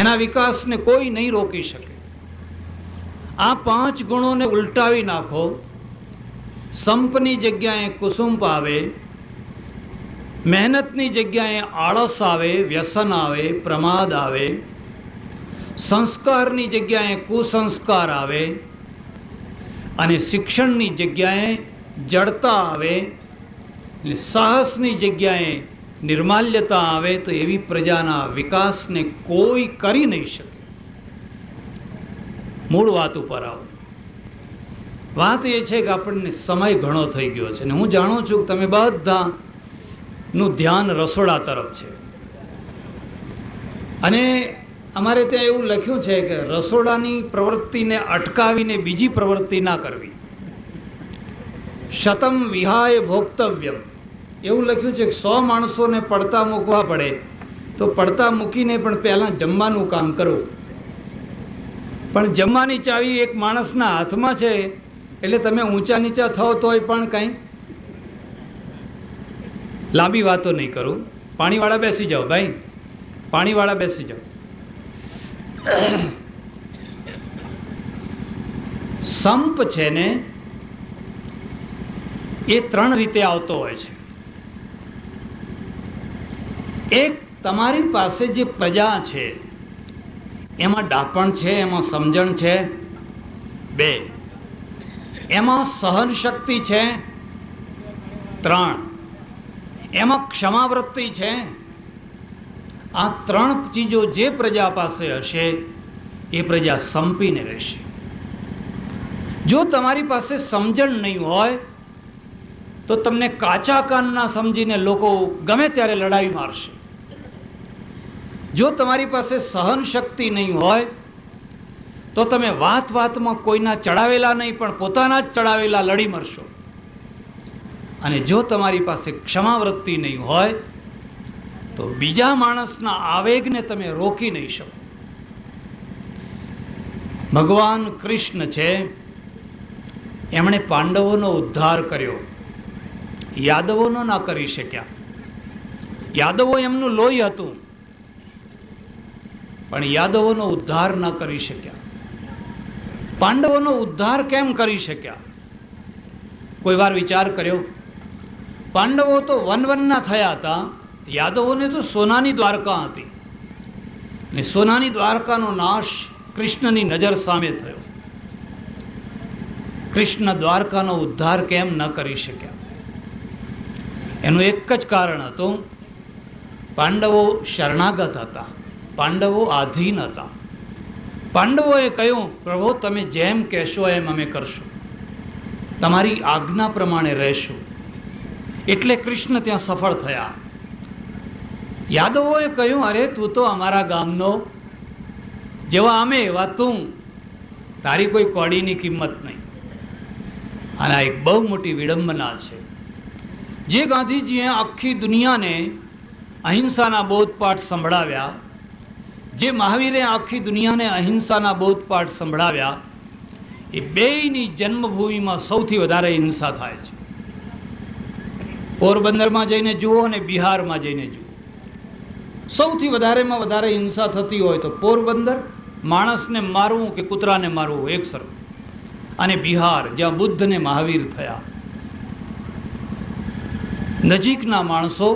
એના વિકાસને કોઈ નહીં રોકી શકે. આ 5 ગુણોને ઉલટાવી નાખો, સંપની જગ્યાએ કુસુંપ આવે, મહેનતની જગ્યાએ આળસ આવે, વ્યસન આવે, પ્રમાદ આવે, સંસ્કારની જગ્યાએ કુસંસ્કાર આવે અને શિક્ષણની જગ્યાએ જડતા આવે, સાહસની જગ્યાએ નિર્માલ્યતા આવે, તો એવી પ્રજાના વિકાસને કોઈ કરી નહીં શકે. મૂળ વાત ઉપર આવો. વાત એ છે કે આપણને સમય ઘણો થઈ ગયો છે ને હું જાણું છું કે તમે બધાનું ધ્યાન રસોડા તરફ છે અને અમારે ત્યાં એવું લખ્યું છે કે રસોડાની પ્રવૃત્તિને અટકાવીને બીજી પ્રવૃત્તિ ના કરવી. શતમ વિહાય ભોક્તવ્યમ એવું લખ્યું છે કે 100 માણસોને પડતા મૂકવા પડે તો પડતા મૂકીને પણ પહેલાં જમવાનું કામ કરવું. પણ જમવાની ચાવી એક માણસના હાથમાં છે એટલે તમે ઊંચા નીચા થાવ તોય પણ કંઈ લાંબી વાતો નહીં કરું. પાણીવાળા બેસી જાઓ ભાઈ, પાણીવાળા બેસી જાઓ. સંપ છે ને એ 3 રીતે આવતો હોય છે. એક, તમારી પાસે જે પ્રજા છે એમાં ડાપણ છે, એમાં સમજણ છે. 2, એમાં સહન શક્તિ છે. 3, એમાં ક્ષમાવૃત્તિ છે. આ 3 ચીજો જે પ્રજા પાસે હશે એ પ્રજા સંપીને રહેશે. જો તમારી પાસે સમજણ નહીં હોય તો તમને કાચા કાનના સમજીને લોકો ગમે ત્યારે લડાઈ મારશે. જો તમારી પાસે સહન શક્તિ નહીં હોય તો તમે વાત વાતમાં કોઈના ચડાવેલા નહીં પણ પોતાના જ ચડાવેલા લડી મરશો. અને જો તમારી પાસે ક્ષમાવૃત્તિ નહીં હોય તો બીજા માણસના આવેગને તમે રોકી નહીં શકો. ભગવાન કૃષ્ણ છે, એમણે પાંડવોનો ઉદ્ધાર કર્યો, યાદવોનો ના કરી શક્યા. યાદવો એમનું લોહી હતું પણ યાદવોનો ઉદ્ધાર ન કરી શક્યા. પાંડવોનો ઉદ્ધાર કેમ કરી શક્યા? કોઈ વાર વિચાર કર્યો? પાંડવો તો વનવનના થયા હતા, યાદવોને તો સોનાની દ્વારકા હતી ને સોનાની દ્વારકાનો નાશ કૃષ્ણની નજર સામે થયો. કૃષ્ણ દ્વારકાનો ઉદ્ધાર કેમ ન કરી શક્યા? એનું એક જ કારણ હતું, પાંડવો શરણાગત હતા, પાંડવો આધીન હતા. પાંડવોએ કહ્યું, પ્રભુ તમે જેમ કહેશો એમ અમે કરશું, તમારી આજ્ઞા પ્રમાણે રહેશું. એટલે કૃષ્ણ ત્યાં સફળ થયા. યાદવોએ કહ્યું, અરે તું તો અમારા ગામનો, જેવા અમે એવા તું, તારી કોઈ કોડીની કિંમત નહીં. અને આ એક બહુ મોટી વિડંબના છે. જે ગાંધીજીએ આખી દુનિયાને અહિંસાના બોધપાઠ સંભળાવ્યા, જે મહાવીરે આખી દુનિયાને અહિંસાના બોધપાઠ સંભળાવ્યા, એ બેયની જન્મભૂમિમાં સૌથી વધારે હિંસા થાય છે. પોરબંદરમાં જઈને જુઓ અને બિહારમાં જઈને જુઓ. સૌથી વધારેમાં વધારે હિંસા થતી હોય તો પોરબંદર, માણસને મારવું કે કૂતરાને મારવું એક સરખું, અને બિહાર જ્યાં બુદ્ધ ને મહાવીર થયા. નજીકના માણસો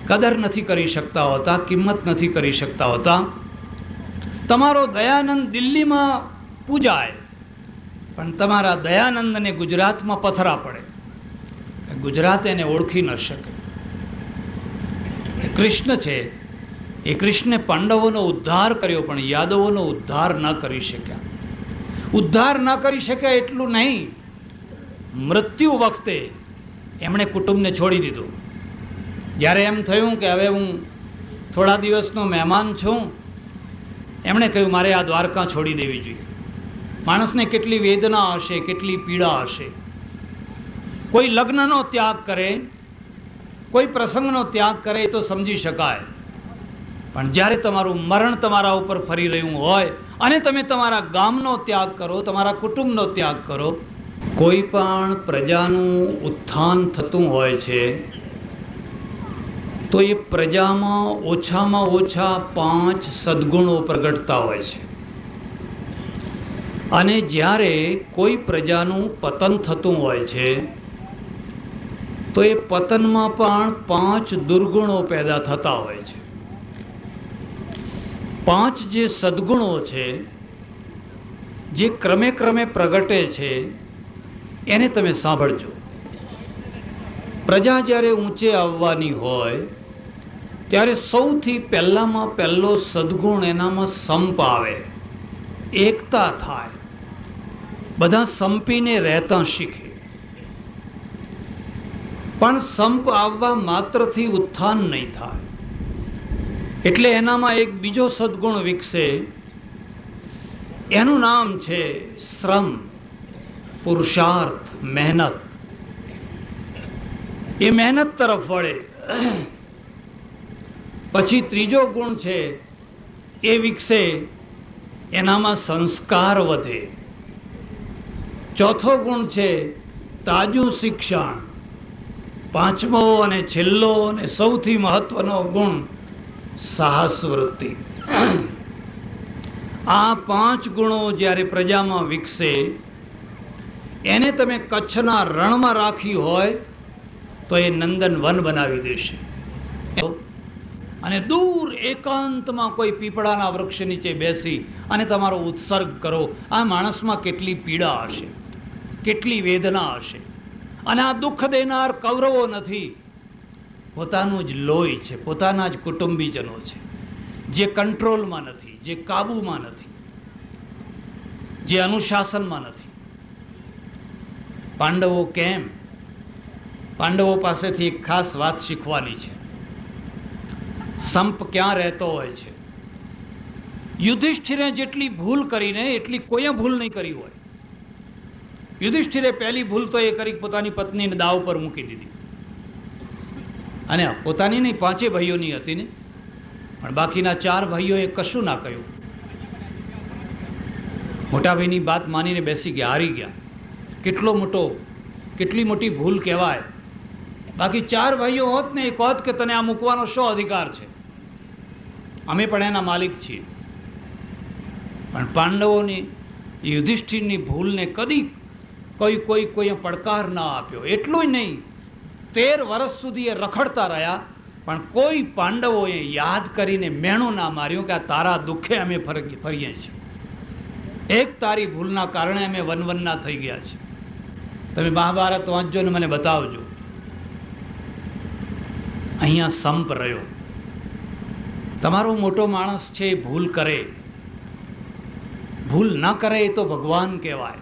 કદર નથી કરી શકતા હોતા, કિંમત નથી કરી શકતા હોતા. તમારો દયાનંદ દિલ્હીમાં પૂજાય પણ તમારા દયાનંદને ગુજરાતમાં પથરા પડે, ગુજરાત એને ઓળખી ન શકે. કૃષ્ણ છે એ કૃષ્ણે પાંડવોનો ઉદ્ધાર કર્યો પણ યાદવોનો ઉદ્ધાર ન કરી શક્યા. ઉદ્ધાર ન કરી શક્યા એટલું નહીં, મૃત્યુ વખતે એમણે કુટુંબને છોડી દીધું. જ્યારે એમ થયું કે હવે હું થોડા દિવસનો મહેમાન છું, એમણે કહ્યું મારે આ દ્વારકા છોડી દેવી જોઈએ. માણસને કેટલી વેદના હશે, કેટલી પીડા હશે. કોઈ લગ્નનો ત્યાગ કરે, કોઈ પ્રસંગનો ત્યાગ કરે તો સમજી શકાય, પણ જ્યારે તમારું મરણ તમારા ઉપર ફરી રહ્યું હોય અને તમે તમારા ગામનો ત્યાગ કરો, તમારા કુટુંબનો ત્યાગ કરો. કોઈ પણ પ્રજાનું ઉત્થાન થતું હોય છે તો એ પ્રજામાં ઓછામાં ઓછા 5 સદ્ગુણો પ્રગટતા હોય છે. અને જ્યારે કોઈ પ્રજાનું પતન થતું હોય છે તો એ પતનમાં પણ 5 દુર્ગુણો પેદા થતા હોય છે. 5 જે સદ્ગુણો છે જે ક્રમે ક્રમે પ્રગટે છે એને તમે સાંભળજો. પ્રજા જ્યારે ઊંચે આવવાની હોય ત્યારે સૌથી પહેલામાં પહેલો સદ્ગુણ એનામાં સંપ આવે, એકતા થાય, બધા સંપીને રહેતા શીખે. પણ સંપ આવવા માત્રથી ઉત્થાન નહીં થાય, એટલે એનામાં એક બીજો સદ્ગુણ વિકસે. એનું નામ છે શ્રમ, પુરુષાર્થ, મહેનત. એ મહેનત તરફ વળે. પછી ત્રીજો ગુણ છે એ વિકસે, એનામાં સંસ્કાર વધે. ચોથો ગુણ છે તાજું શિક્ષણ. પાંચમો અને છેલ્લો અને સૌથી મહત્વનો ગુણ સાહસ વૃત્તિ. આ 5 ગુણો જ્યારે પ્રજામાં વિકસે, એને તમે કચ્છના રણમાં રાખી હોય તો એ નંદન વન બનાવી દેશે. અને દૂર એકાંતમાં કોઈ પીપળાના વૃક્ષ નીચે બેસી અને તમારો ઉત્સર્ગ કરો. આ માણસમાં કેટલી પીડા હશે, કેટલી વેદના હશે. અને આ દુઃખ દેનાર કૌરવો નથી, પોતાનું જ લોહી છે, પોતાના જ કુટુંબીજનો છે, જે કંટ્રોલમાં નથી, જે કાબુમાં નથી, જે અનુશાસનમાં નથી. પાંડવો કેમ? પાંડવો પાસેથી એક ખાસ વાત શીખવાની છે. સંપ ક્યાં રહેતો હોય છે? યુધિષ્ઠિરે જેટલી ભૂલ કરીને એટલી કોઈએ ભૂલ નહીં કરી હોય. યુધિષ્ઠિરે પહેલી ભૂલ તો એ કરી, પોતાની પત્નીને દાવ પર મૂકી દીધી. અને પોતાની નહીં, 5 ભાઈઓની હતી ને, પણ બાકીના 4 ભાઈઓએ કશું ના કહ્યું. મોટા ભાઈની વાત માનીને બેસી ગયા, હારી ગયા. કેટલી મોટી ભૂલ કહેવાય. બાકી 4 ભાઈઓ હોત ને, એક હોત કે તને આ મૂકવાનો શો અધિકાર છે, અમે પણ એના માલિક છીએ. પણ પાંડવોની, યુધિષ્ઠિરની ભૂલને કદી કોઈએ પડકાર ના આપ્યો. એટલું જ નહીં, 13 વર્ષ સુધી એ રખડતા રહ્યા, પણ કોઈ પાંડવોએ યાદ કરીને મેણું ના માર્યું કે આ તારા દુઃખે અમે ફરીએ છીએ, એક તારી ભૂલના કારણે અમે વનવનના થઈ ગયા છીએ. તમે મહાભારત વાંચજો ને મને બતાવજો. અહીંયા સંપ રહ્યો. તમારો મોટો માણસ છે, ભૂલ કરે, ભૂલ ના કરે એ તો ભગવાન કહેવાય.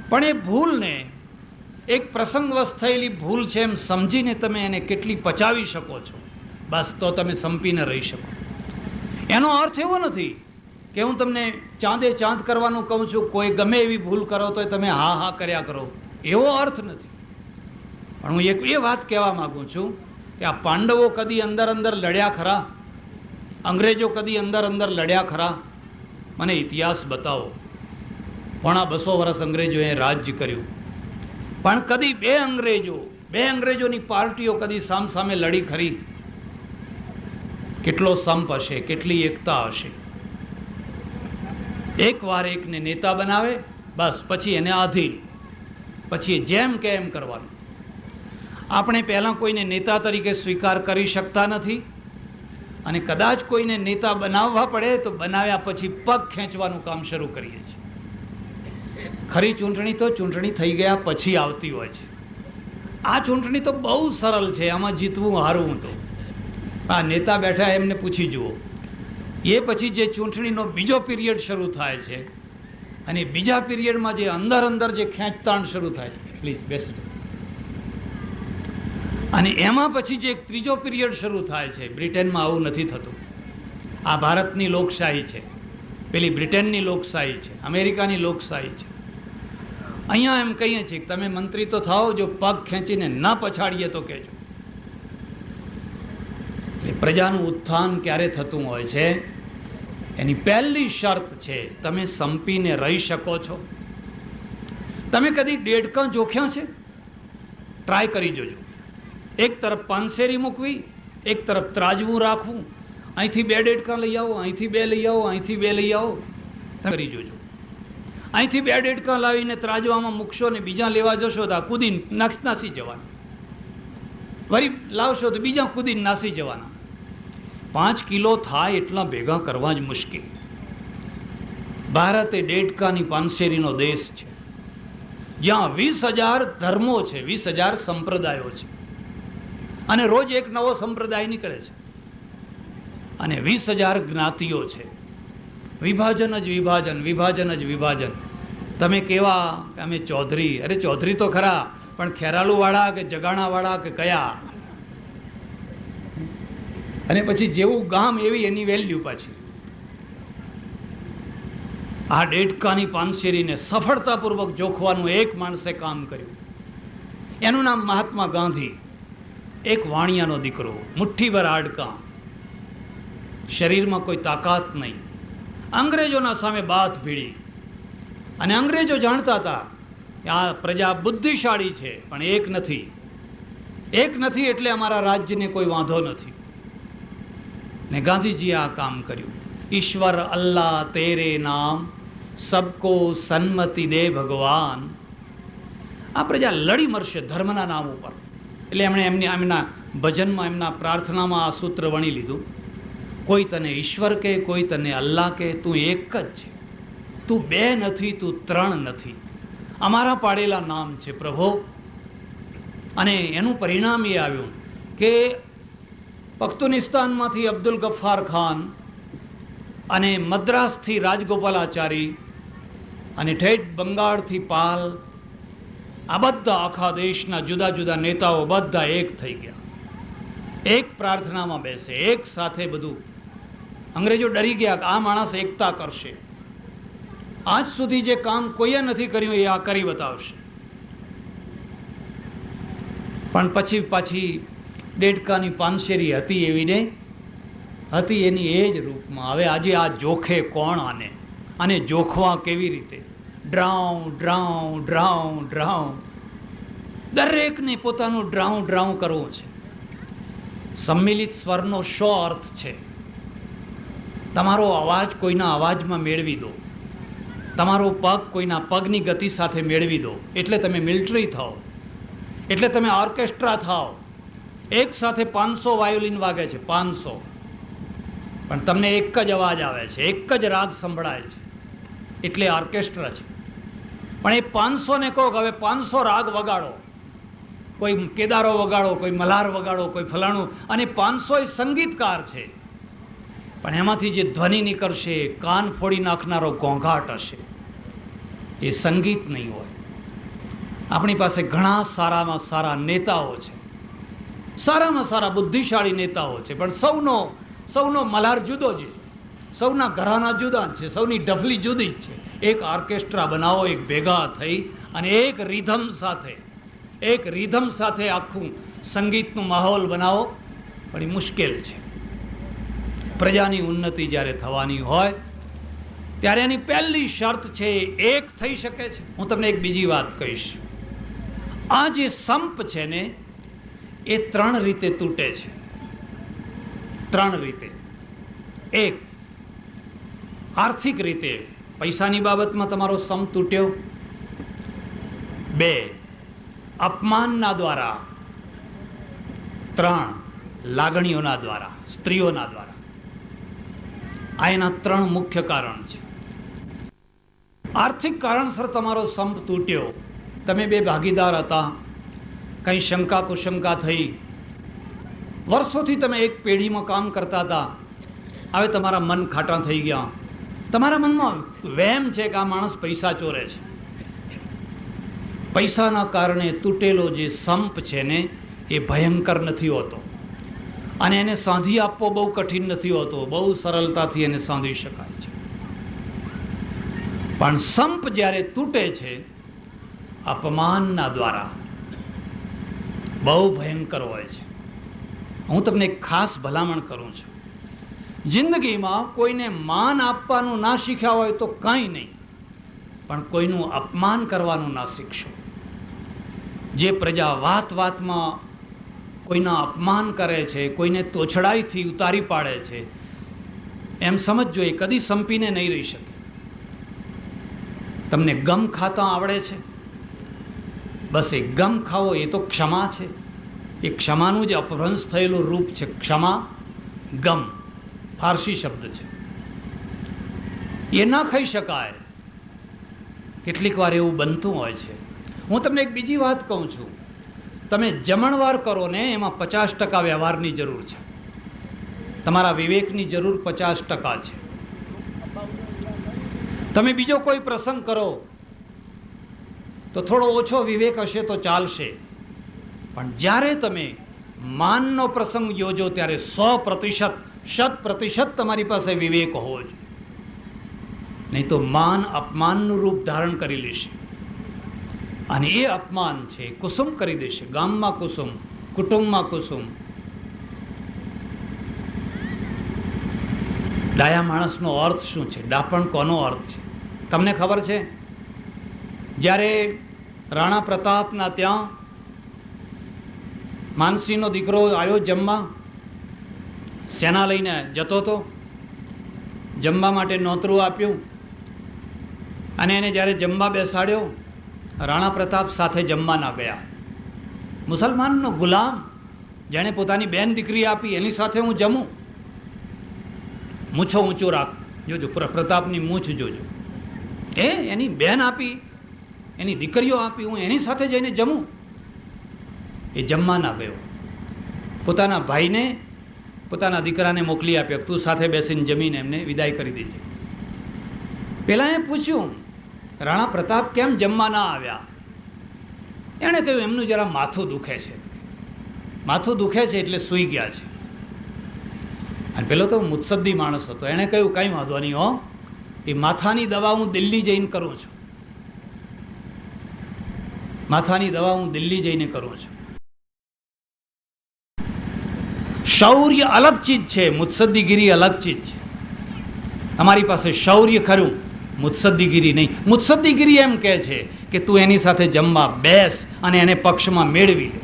પણ એ ભૂલને એક પ્રસંગવશ થયેલી ભૂલ છે એમ સમજીને તમે એને કેટલી પચાવી શકો છો, બસ તો તમે સંપીને રહી શકો. એનો અર્થ એવો નથી કે હું તમને ચાંદે ચાંદ કરવાનું કહું છું, કોઈ ગમે એવી ભૂલ કરો તો તમે હા હા કર્યા કરો, એવો અર્થ નથી. પણ હું એક એ વાત કહેવા માગું છું કે આ પાંડવો કદી અંદર લડ્યા ખરા? અંગ્રેજો કદી અંદર લડ્યા ખરા? મને ઇતિહાસ બતાવો. પોણા 200 વર્ષ અંગ્રેજોએ રાજ્ય કર્યું, પણ કદી બે અંગ્રેજોની પાર્ટીઓ કદી સામસામે લડી ખરી? કેટલો સંપ હશે, કેટલી એકતા હશે. એકવાર એકને નેતા બનાવે, બસ પછી એને આધીન, પછી જેમ કે એમ કરવાનું. આપણે પહેલાં કોઈને નેતા તરીકે સ્વીકાર કરી શકતા નથી, અને કદાચ કોઈને નેતા બનાવવા પડે તો બનાવ્યા પછી પગ ખેંચવાનું કામ શરૂ કરીએ છીએ. ખરી ચૂંટણી તો ચૂંટણી થઈ ગયા પછી આવતી હોય છે. આ ચૂંટણી તો બહુ સરળ છે, આમાં જીતવું હારવું તો આ નેતા બેઠા એમને પૂછી જુઓ. એ પછી જે ચૂંટણીનો બીજો પિરિયડ શરૂ થાય છે, અને બીજા પિરિયડમાં જે અંદર જે ખેંચતાણ શરૂ થાય છે, પ્લીઝ બેસી જાઓ. અને એમાં પછી જે એક ત્રીજો પિરિયડ શરૂ થાય છે. બ્રિટનમાં આવું નથી થતું. આ ભારતની લોકશાહી છે, પેલી બ્રિટનની લોકશાહી છે, અમેરિકાની લોકશાહી છે. અહીંયા એમ કહીએ છીએ કે તમે મંત્રી તો થાઓ, જો પગ ખેંચીને ના પછાડીએ તો કહેજો. પ્રજાનું ઉત્થાન ક્યારે થતું હોય છે? એની પહેલી શરત છે તમે સંપીને રહી શકો છો. તમે કદી દેડકાં જોખ્યા છે? ટ્રાય કરી જોજો. એક તરફ પાનસેરી મૂકવી, એક તરફ ત્રાજવું રાખવું, અહીંથી 2 ડેડકા લઈ આવો, અહીંથી 2 લઈ આવો, અહીંથી 2 લઈ આવો. કરી જોજો. અહીંથી 2 ડેડકા લાવીને ત્રાજવામાં મૂકશો ને બીજા લેવા જશો તો આ કૂદીને નાસી જવાના. વળી લાવશો તો બીજા કૂદીને નાસી જવાના. 5 કિલો થાય એટલા ભેગા કરવા જ મુશ્કેલ. ભારત એ ડેડકાની પાનસેરીનો દેશ છે, જ્યાં 20,000 ધર્મો છે, 20,000 સંપ્રદાયો છે, અને રોજ એક નવો સંપ્રદાય નીકળે છે, અને 20,000 જ્ઞાતિઓ છે. વિભાજન જ વિભાજન, વિભાજન જ વિભાજન. તમે કેવા કે અમે ચૌધરી, અરે ચૌધરી તો ખરા, પણ ખેરાલુવાળા કે જગાણાવાળા કે કયા, અને પછી જેવું ગામ એવી એની વેલ્યુ પાછી. આ ડેડકાની પાનસેરીને સફળતાપૂર્વક જોખવાનું એક માણસે કામ કર્યું. એનું નામ મહાત્મા ગાંધી. એક વાણિયાનો દીકરો, મુઠ્ઠીભર હાડકાં, શરીરમાં કોઈ તાકાત નહીં, અંગ્રેજોના સામે બાથ ભીડી. અને અંગ્રેજો જાણતા હતા કે આ પ્રજા બુદ્ધિશાળી છે, પણ એક નથી. એક નથી એટલે અમારા રાજ્યને કોઈ વાંધો નથી. ને ગાંધીજીએ આ કામ કર્યું. ઈશ્વર અલ્લાહ તેરે નામ, સબકો સન્મતિ દે ભગવાન. આ પ્રજા લડી મરશે ધર્મના નામ ઉપર. એટલે એમના ભજનમાં, એમના પ્રાર્થનામાં આ સૂત્ર વણી લીધું. કોઈ તને ઈશ્વર કે, કોઈ તને અલ્લાહ કે, તું એક જ છે. તું 2 નથી, તું 3 નથી. અમારા પાડેલા નામ છે પ્રભુ. અને એનું પરિણામ એ આવ્યું કે પખ્તુનિસ્તાનમાંથી અબ્દુલ ગફ્ફાર ખાન અને મદ્રાસથી રાજગોપાલાચારી અને ઠેઠ બંગાળથી પાલ, આ બધા આખા દેશના જુદા જુદા નેતાઓ બધા એક થઈ ગયા. એક પ્રાર્થનામાં બેસે, એક સાથે બધું. અંગ્રેજો ડરી ગયા કે આ માણસ એકતા કરશે. આજ સુધી જે કામ કોઈએ નથી કર્યું એ આ કરી બતાવશે. પણ પછી પાછી ડેડકાની પાનસેરી હતી એવી ને હતી એની એ જ રૂપમાં. હવે આજે આ જોખે કોણ આને જોખવા કેવી રીતે? ડ્રાઉ ડ્રાઉ ડ્રાઉ ડ્રાઉ. દરેકને પોતાનું ડ્રાઉ ડ્રાઉ કરવું છે. સંમિલિત સ્વરનો શો અર્થ છે? તમારો અવાજ કોઈના અવાજમાં મેળવી દો, તમારો પગ કોઈના પગની ગતિ સાથે મેળવી દો, એટલે તમે મિલિટરી થાઓ, એટલે તમે ઓર્કેસ્ટ્રા થાઓ. એક સાથે 500 વાયોલિન વાગે છે, 500, પણ તમને એક જ અવાજ આવે છે, એક જ રાગ સંભળાય છે, એટલે ઓર્કેસ્ટ્રા છે. પણ એ 500 ને કહો કે હવે 500 રાગ વગાડો, કોઈ કેદારો વગાડો, કોઈ મલ્હાર વગાડો, કોઈ ફલાણું, અને 500 એ સંગીતકાર છે. પણ એમાંથી જે ધ્વનિ નીકળશે કાન ફોડી નાખનારો ઘોંઘાટ હશે, એ સંગીત નહીં હોય. આપણી પાસે ઘણા સારામાં સારા નેતાઓ છે, સારામાં સારા બુદ્ધિશાળી નેતાઓ છે, પણ સૌનો મલ્હાર જુદો છે, સૌના ઘરાના જુદા છે, સૌની ડફલી જુદી જ છે. એક ઓર્કેસ્ટ્રા બનાવો, એક ભેગા થઈ અને એક રીધમ સાથે આખું સંગીતનું માહોલ બનાવો, પણ એ મુશ્કેલ છે. પ્રજાની ઉન્નતિ જ્યારે થવાની હોય ત્યારે એની પહેલી શરત છે એક થઈ શકે છે. હું તમને એક બીજી વાત કહીશ. આ જે સંપ છે ને એ 3 રીતે તૂટે છે. 3 રીતે. એક, આર્થિક રીતે, પૈસાની બાબતમાં તમારો સંપ તૂટ્યો. 2, અપમાનના દ્વારા. 3, લાગણીઓના દ્વારા, સ્ત્રીઓના દ્વારા. આ એના 3 મુખ્ય કારણ છે. આર્થિક કારણસર તમારો સંપ તૂટ્યો. તમે 2 ભાગીદાર હતા, કંઈ શંકા કુશંકા થઈ, વર્ષોથી તમે એક પેઢીમાં કામ કરતા હતા, હવે તમારા મન ખાટા થઈ ગયા, તમારા મનમાં વહેમ છે કે આ માણસ પૈસા ચોરે છે. પૈસાના કારણે તૂટેલો જે સંપ છે ને એ ભયંકર નથી હોતો, અને એને સાંધી આપવો બહુ કઠિન નથી હોતો, બહુ સરળતાથી એને સાંધી શકાય છે. પણ સંપ જ્યારે તૂટે છે અપમાનના દ્વારા, બહુ ભયંકર હોય છે. હું તમને એક ખાસ ભલામણ કરું છું. જિંદગીમાં કોઈને માન આપવાનું ના શીખ્યા હોય તો કાંઈ નહીં, પણ કોઈનું અપમાન કરવાનું ના શીખશો. જે પ્રજા વાત વાતમાં કોઈના અપમાન કરે છે, કોઈને તોછડાઈથી ઉતારી પાડે છે, એમ સમજજો એ કદી સંપીને નહીં રહી શકે. તમને ગમ ખાતા આવડે છે? બસ એ ગમ ખાવો એ તો ક્ષમા છે. એ ક્ષમાનું જ અપભ્રંશ થયેલું રૂપ છે. ક્ષમા ગમ ફારસી શબ્દ છે. એ ના ખાઈ શકાય. કેટલીક વાર એવું બનતું હોય છે. હું તમને એક બીજી વાત કહું છું. તમે જમણવાર કરો ને એમાં 50% વ્યવહારની જરૂર છે. તમારા વિવેકની જરૂર 50% છે. તમે બીજો કોઈ પ્રસંગ કરો તો થોડો ઓછો વિવેક હશે તો ચાલશે, પણ જ્યારે તમે માનનો પ્રસંગ યોજો ત્યારે 100% તમારી પાસે વિવેક હોવો જોઈએ. નહીં તો માન અપમાનનું રૂપ ધારણ કરી લેશે, અને એ અપમાન છે કુસુમ કરી દેશે. ગામમાં કુસુમ, કુટુંબમાં કુસુમ. ડાયા માણસનો અર્થ શું છે? ડાપણ કોનો અર્થ છે તમને ખબર છે? જ્યારે રાણા પ્રતાપના ત્યાં માનસીનો દીકરો આવ્યો જમવા, સેના લઈને જતો હતો, જમવા માટે નોતરું આપ્યું, અને એને જ્યારે જમવા બેસાડ્યો, રાણા પ્રતાપ સાથે જમવા ના ગયા. મુસલમાનનો ગુલામ જેણે પોતાની બેન દીકરી આપી એની સાથે હું જમું? મૂછો ઊંચું રાખ, જોજો પ્રતાપની મૂછ જોજો. એની બેન આપી, એની દીકરીઓ આપી, હું એની સાથે જઈને જમું? એ જમવા ના ગયો. પોતાના ભાઈને, પોતાના દીકરાને મોકલી આપ્યો, તું સાથે બેસીને જમીને એમને વિદાય કરી દેજે. પેલા એ પૂછ્યું, રાણા પ્રતાપ કેમ જમવા ના આવ્યા? એણે કહ્યું, એમનું જરા માથું દુખે છે. માથું દુખે છે એટલે સૂઈ ગયા છે. અને પેલો તો મુત્સદ્દી માણસ હતો. એણે કહ્યું, કંઈ વાંધો નહીં હો, એ માથાની દવા હું દિલ્હી જઈને કરું છું. માથાની દવા હું દિલ્હી જઈને કરું છું. શૌર્ય અલગ ચીજ છે, મુત્સદ્દીગીરી અલગ ચીજ છે. અમારી પાસે શૌર્ય ખરું, મુત્સદ્દીગીરી નહીં. મુત્સદ્દીગીરી એમ કહે છે કે તું એની સાથે જમવા બેસ અને એને પક્ષમાં મેળવી લે.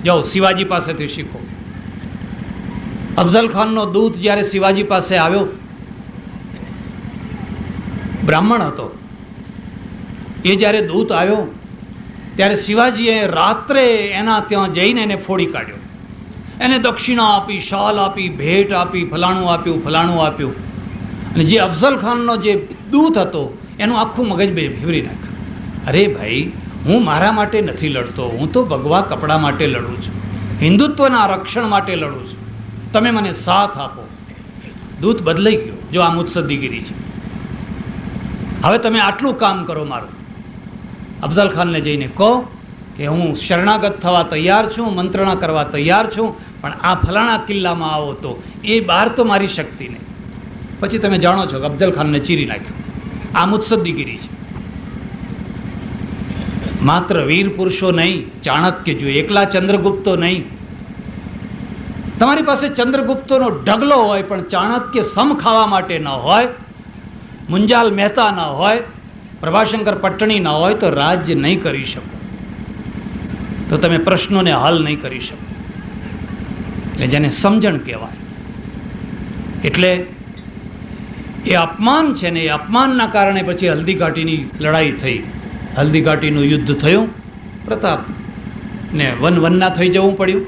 જાઓ, શિવાજી પાસેથી શીખો. અફઝલ ખાનનો દૂત જ્યારે શિવાજી પાસે આવ્યો, બ્રાહ્મણ હતો, એ જ્યારે દૂત આવ્યો ત્યારે શિવાજીએ રાત્રે એના ત્યાં જઈને એને ફોડી કાઢ્યો. એને દક્ષિણા આપી, શાલ આપી, ભેટ આપી, ફલાણું આપ્યું, ફલાણું આપ્યું. અને જે અફઝલ ખાનનો જે દૂત હતો એનું આખું મગજ ફેરવી નાખ્યું. અરે ભાઈ, હું મારા માટે નથી લડતો, હું તો ભગવા કપડા માટે લડું છું, હિન્દુત્વના રક્ષણ માટે લડું છું. તમે મને સાથ આપો. દૂત બદલાઈ ગયો. જો આ મુત્સદ્દીગીરી છે. હવે તમે આટલું કામ કરો મારું. અફઝલ ખાનને જઈને કહો કે હું શરણાગત થવા તૈયાર છું, મંત્રણા કરવા તૈયાર છું, પણ આ ફલાણા કિલ્લામાં આવો તો એ બહાર તો મારી શક્તિ નહીં. પછી તમે જાણો છો કે અફઝલ ખાનને ચીરી નાખ્યો. આ મુત્સદ્દીગીરી છે. માત્ર વીર પુરુષો નહીં, ચાણક્ય જોઈએ, એકલા ચંદ્રગુપ્તો નહીં. તમારી પાસે ચંદ્રગુપ્તોનો ઢગલો હોય પણ ચાણક્ય સમ ખાવા માટે ન હોય, મુંજાલ મહેતા ન હોય, પ્રભાશંકર પટ્ટણી ન હોય તો રાજ્ય નહીં કરી શકો. તો તમે પ્રશ્નોને હલ નહીં કરી શકો. એટલે જેને સમજણ કહેવાય. એટલે એ અપમાન છે ને, એ અપમાનના કારણે પછી હલ્દીઘાટીની લડાઈ થઈ, હલ્દીઘાટીનું યુદ્ધ થયું. પ્રતાપને વનના થઈ જવું પડ્યું.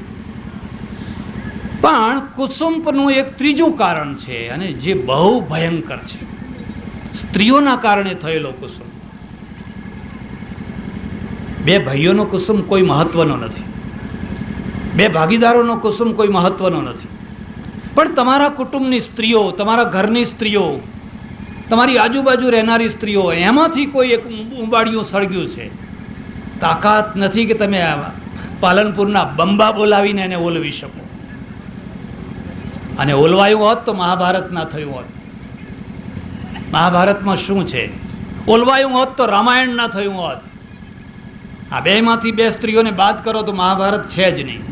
પણ કુસુમનું એક ત્રીજું કારણ છે, અને જે બહુ ભયંકર છે. સ્ત્રીઓના કારણે થયેલો કુસુમ. બે ભાઈઓનો કુસુમ કોઈ મહત્વનો નથી, બે ભાગીદારોનો કુસુમ કોઈ મહત્વનો નથી, પણ તમારા કુટુંબની સ્ત્રીઓ, તમારા ઘરની સ્ત્રીઓ, તમારી આજુબાજુ રહેનારી સ્ત્રીઓ, એમાંથી કોઈ એક ઉંબાડિયું સળગ્યું છે. તાકાત નથી કે તમે પાલનપુરના બંબા બોલાવીને એને ઓલવી શકો. અને ઓલવાયું હોત તો મહાભારત ના થયું હોત. મહાભારતમાં શું છે? ઓલવાયું હોત તો રામાયણ ના થયું હોત. આ બેમાંથી બે સ્ત્રીઓને બાદ કરો તો મહાભારત છે જ નહીં,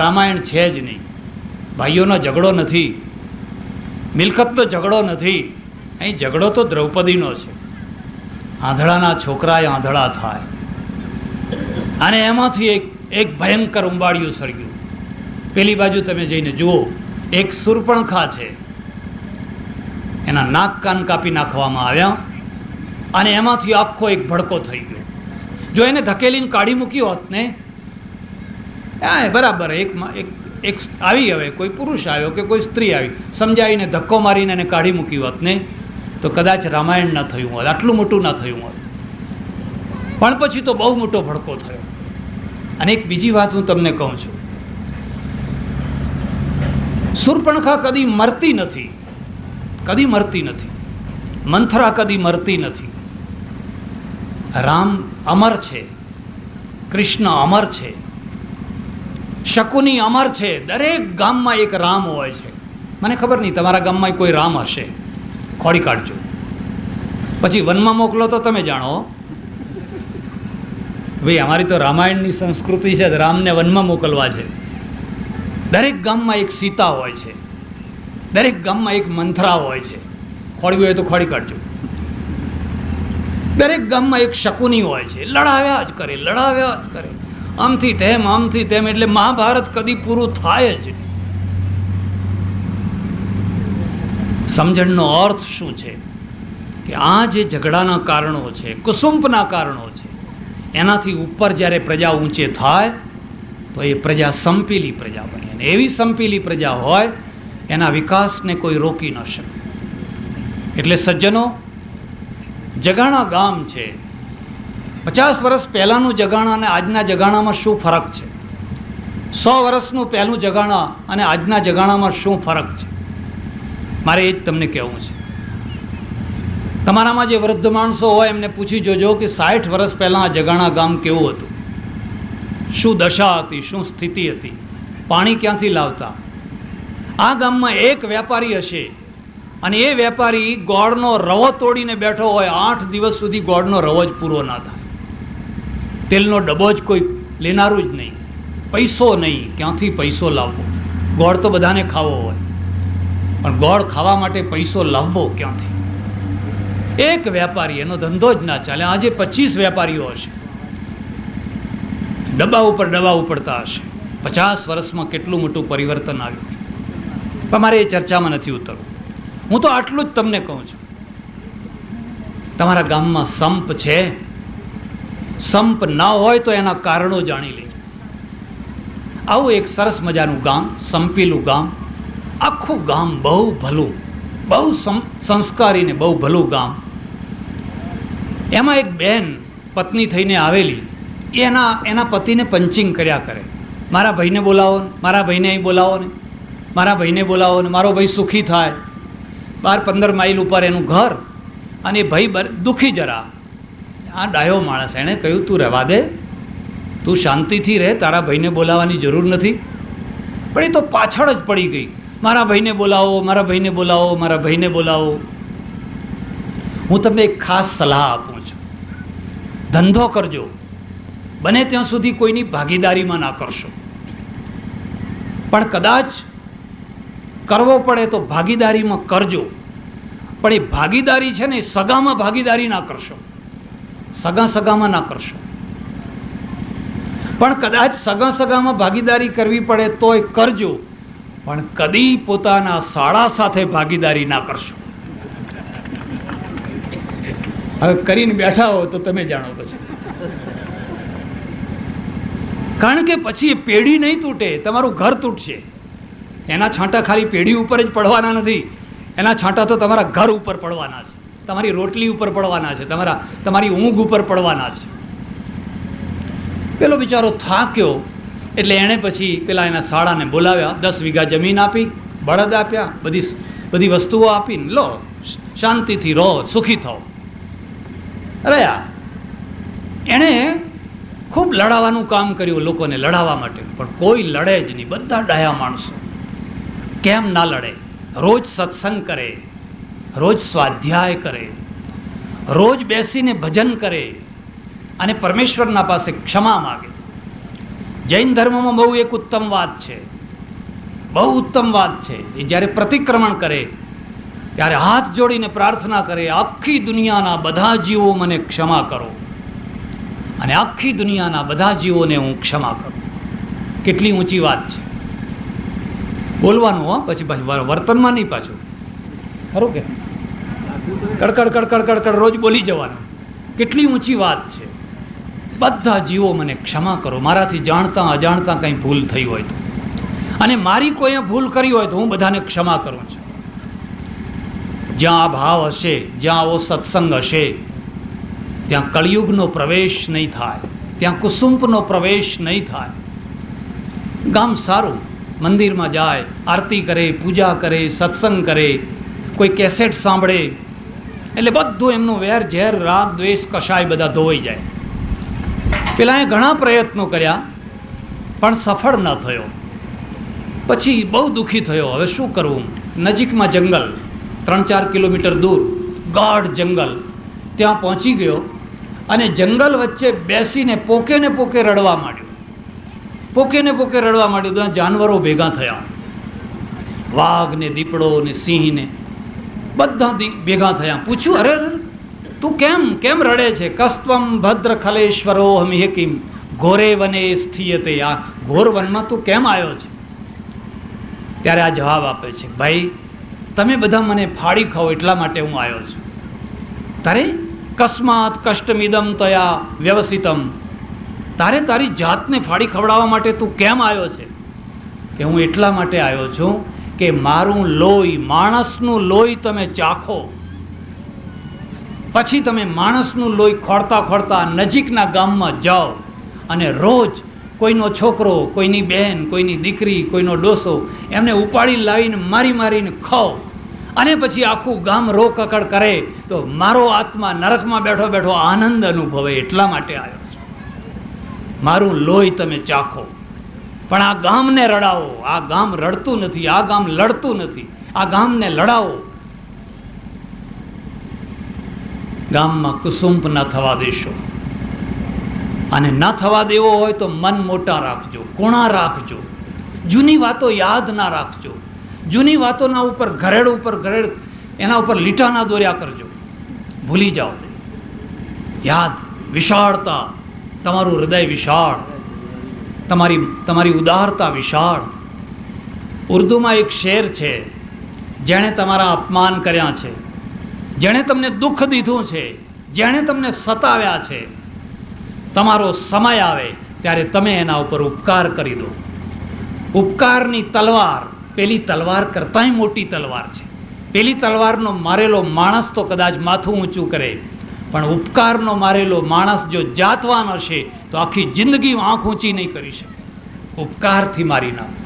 રામાયણ છે જ નહીં. ભાઈઓનો ઝઘડો નથી, મિલકતનો ઝઘડો નથી. અહીં ઝઘડો તો દ્રૌપદીનો છે. આંધળાના છોકરાએ આંધળા થાય. અને એમાંથી એક ભયંકર ઉંબાડિયું સળગ્યું. પેલી બાજુ તમે જઈને જુઓ, એક શૂર્પણખા છે, એના નાક કાન કાપી નાખવામાં આવ્યા અને એમાંથી આખો એક ભડકો થઈ ગયો. જો એને ધકેલીને કાઢી મૂકી હોત ને, બરાબર, એક આવી, હવે કોઈ પુરુષ આવ્યો કે કોઈ સ્ત્રી આવી, સમજાવીને ધક્કો મારીને એને કાઢી મૂકી હોત ને, તો કદાચ રામાયણ ના થયું હોત, આટલું મોટું ના થયું હોત. પણ પછી તો બહુ મોટો ભડકો થયો. અને એક બીજી વાત હું તમને કહું છું, શૂર્પણખા કદી મરતી નથી, કદી મરતી નથી. મંથરા કદી મરતી નથી. રામ અમર છે, કૃષ્ણ અમર છે, શકુની અમર છે. દરેક ગામમાં એક રામ હોય છે. મને ખબર નહીં તમારા ગામમાં કોઈ રામ હશે, ખોડી કાઢજો. પછી વનમાં મોકલો તો તમે જાણો. ભાઈ, અમારી તો રામાયણની સંસ્કૃતિ છે, રામને વનમાં મોકલવા છે. દરેક ગામમાં એક સીતા હોય છે, દરેક ગામમાં એક મંથરા હોય છે. ખોડવી હોય તો ખોડી કાઢજો. દરેક ગામમાં એક શકુની હોય છે, લડાવ્યા જ કરે, લડાવ્યા જ કરે, આમથી તેમ, આમથી તેમ. એટલે મહાભારત કદી પૂરું થાય જ નહીં. સમજણનો અર્થ શું છે કે આ જે ઝઘડાના કારણો છે, કુસુંપના કારણો છે, એનાથી ઉપર જ્યારે પ્રજા ઊંચે થાય તો એ પ્રજા સંપેલી પ્રજા બને. અને એવી સંપેલી પ્રજા હોય એના વિકાસને કોઈ રોકી ન શકે. એટલે સજ્જનો, જગાણા ગામ છે, 50 વર્ષ પહેલાંનું જગાણા અને આજના જગાણામાં શું ફરક છે? 100 વર્ષનું પહેલું જગાણા અને આજના જગાણામાં શું ફરક છે? મારે એ જ તમને કહેવું છે. તમારામાં જે વૃદ્ધ માણસો હોય એમને પૂછી જોજો કે 60 વર્ષ પહેલાં આ જગાણા ગામ કેવું હતું, શું દશા હતી, શું સ્થિતિ હતી, પાણી ક્યાંથી લાવતા. આ ગામમાં એક વેપારી હશે અને એ વેપારી ગોળનો રવો તોડીને બેઠો હોય, 8 દિવસ સુધી ગોળનો રવો જ પૂરો ના થાય. તેલનો ડબ્બો જ કોઈ લેનારું જ નહીં, પૈસો નહીં. ક્યાંથી પૈસો લાવવો? ગોળ તો બધાને ખાવો હોય, પણ ગોળ ખાવા માટે પૈસો લાવવો ક્યાંથી? એક વેપારી, એનો ધંધો જ ના ચાલે. આજે 25 વેપારીઓ હશે, ડબ્બા ઉપડતા હશે. 50 વર્ષમાં કેટલું મોટું પરિવર્તન આવ્યું. પણ મારે એ ચર્ચામાં નથી ઉતરવું. હું તો આટલું જ તમને કહું છું, તમારા ગામમાં સંપ છે? સંપ ના હોય તો એના કારણો જાણી લેજો. આવું એક સરસ મજાનું ગામ, સંપેલું ગામ, આખું ગામ બહુ ભલું, બહુ સંસ્કારી ને બહુ ભલું ગામ. એમાં એક બેન પત્ની થઈને આવેલી, એના પતિને પંચિંગ કર્યા કરે. મારા ભાઈને બોલાવો ને, મારા ભાઈને અહીં બોલાવો ને, મારા ભાઈને બોલાવો ને, મારો ભાઈ સુખી થાય. 12-15 માઇલ ઉપર એનું ઘર, અને એ ભાઈ દુઃખી જરા. આ ડાયો માણસ, એણે કહ્યું તું રહેવા દે, તું શાંતિથી રહે, તારા ભાઈને બોલાવવાની જરૂર નથી. પણ એ તો પાછળ જ પડી ગઈ, મારા ભાઈને બોલાવો, મારા ભાઈને બોલાવો, મારા ભાઈને બોલાવો. હું તમને એક ખાસ સલાહ આપું છું, ધંધો કરજો, બને ત્યાં સુધી કોઈની ભાગીદારીમાં ના કરશો. પણ કદાચ કરવો પડે તો ભાગીદારીમાં કરજો. પણ એ ભાગીદારી છે ને, સગામાં ભાગીદારી ના કરશો, સગામાં ના કરશો. પણ કદાચ સગામાં ભાગીદારી કરવી પડે તોય કરજો, પણ કદી પોતાના શાળા સાથે ભાગીદારી ના કરશો. હવે કરીને બેઠા હો તો તમે જાણો પછી. કારણ કે પછી એ પેઢી નહીં તૂટે, તમારું ઘર તૂટશે. એના છાંટા ખાલી પેઢી ઉપર જ પડવાના નથી, એના છાંટા તો તમારા ઘર ઉપર પડવાના છે, તમારી રોટલી ઉપર પડવાના છે, તમારી ઊંઘ ઉપર પડવાના છે. પેલો બિચારો થાક્યો એટલે એણે પછી પેલા એના શાળાને બોલાવ્યા, 10 વીઘા જમીન આપી, બળદ આપ્યા, બધી વસ્તુઓ આપીને લો, શાંતિથી રહો, સુખી થાઓ. રહ્યા. એણે ખૂબ લડાવવાનું કામ કર્યું, લોકોને લડાવવા માટે, પણ કોઈ લડે જ નહીં, બધા ડાયા માણસો. કેમ ના લડે? રોજ સત્સંગ કરે, રોજ સ્વાધ્યાય કરે, રોજ બેસીને ભજન કરે અને પરમેશ્વરના પાસે ક્ષમા માગે. જૈન ધર્મમાં બહુ એક ઉત્તમ વાત છે, બહુ ઉત્તમ વાત છે. એ જ્યારે પ્રતિક્રમણ કરે ત્યારે હાથ જોડીને પ્રાર્થના કરે, આખી દુનિયાના બધા જીવો મને ક્ષમા કરો. અને આખી દુનિયાના બધા જીવોને હું ક્ષમા કરું. કેટલી ઊંચી વાત છે. બોલવાનું હો, પછી વર્તનમાં નહીં પાછું. ખરું કે કડકડ કડકડ કડકડ રોજ બોલી જવાનું. કેટલી ઊંચી વાત છે. બધા જીવો મને ક્ષમા કરો, મારાથી જાણતા અજાણતા કંઈ ભૂલ થઈ હોય તો, અને મારી કોઈએ ભૂલ કરી હોય તો હું બધાને ક્ષમા કરું છું. જ્યાં આ ભાવ હશે, જ્યાં આવો સત્સંગ હશે, ત્યાં કળિયુગનો પ્રવેશ નહીં થાય, ત્યાં કુસુંપનો પ્રવેશ નહીં થાય. ગામ સારું, મંદિરમાં જાય, આરતી કરે, પૂજા કરે, સત્સંગ કરે, કોઈ કેસેટ સાંભળે, એટલે બધું એમનું વેર ઝેર રાગ દ્વેષ કશાય બધા ધોવાઈ જાય. પેલાએ ઘણા પ્રયત્નો કર્યા પણ સફળ ન થયો. પછી બહુ દુઃખી થયો. હવે શું કરવું? નજીકમાં જંગલ, 3-4 કિલોમીટર દૂર ગાઢ જંગલ, ત્યાં પહોંચી ગયો અને જંગલ વચ્ચે બેસીને પોકે ને પોકે રડવા માંડ્યો. પોકે ને પોકે રડવા માંડ્યું. ત્યાં જાનવરો ભેગા થયા, વાઘ ને દીપડો ને સિંહ ને બધા ભેગા થયા. પૂછ્યું, અરે તું કેમ રડે છે? કસ્ત્વમ ભદ્ર ખલેશ્વરો હમિહિકિમ ઘોરે વને સ્થિયતે. આ ઘોર વનમાં તું કેમ આવ્યો છે? ત્યારે આ જવાબ આપે છે, ભાઈ તમે બધા મને ફાડી ખાઓ એટલા માટે હું આવ્યો છું. તારે કસ્માત કષ્ટમિદમ તયા વ્યવસિતમ, તારે તારી જાતને ફાડી ખવડાવવા માટે તું કેમ આવ્યો છે? કે હું એટલા માટે આવ્યો છું કે મારું લોહી, માણસનું લોહી તમે ચાખો, પછી તમે માણસનું લોહી ખોળતા ખોળતા નજીકના ગામમાં જાઓ અને રોજ કોઈનો છોકરો, કોઈની બહેન, કોઈની દીકરી, કોઈનો ડોસો એમને ઉપાડી લાવીને મારી મારીને ખાઓ, અને પછી આખું ગામ રોકકડ કરે તો મારો આત્મા નરકમાં બેઠો બેઠો આનંદ અનુભવે. એટલા માટે આવ્યો છું. મારું લોહી તમે ચાખો, પણ આ ગામને રડાવો. આ ગામ રડતું નથી, આ ગામ લડતું નથી, આ ગામને લડાવો. ગામમાં કુસુંપ ન થવા દેશો, અને ન થવા દેવો હોય તો મન મોટા રાખજો, કોણા રાખજો, જૂની વાતો યાદ ના રાખજો, જૂની વાતોના ઉપર ઘરેડ એના ઉપર લીટા ના દોર્યા કરજો, ભૂલી જાઓ. યાદ, વિશાળતા, તમારું હૃદય વિશાળ, તમારી ઉદારતા વિશાળ. ઉર્દુમાં એક શેર છે, જેણે તમારા અપમાન કર્યા છે, જેણે તમને દુઃખ દીધું છે, જેણે તમને સતાવ્યા છે, તમારો સમય આવે ત્યારે તમે એના ઉપર ઉપકાર કરી દો. ઉપકારની તલવાર પેલી તલવાર કરતાંય મોટી તલવાર છે. પેલી તલવારનો મારેલો માણસ તો કદાચ માથું ઊંચું કરે, પણ ઉપકારનો મારેલો માણસ જો જાતવાન હશે તો આખી જિંદગી આંખ ઊંચી નહીં કરી શકે. ઉપકારથી મારી નાખો.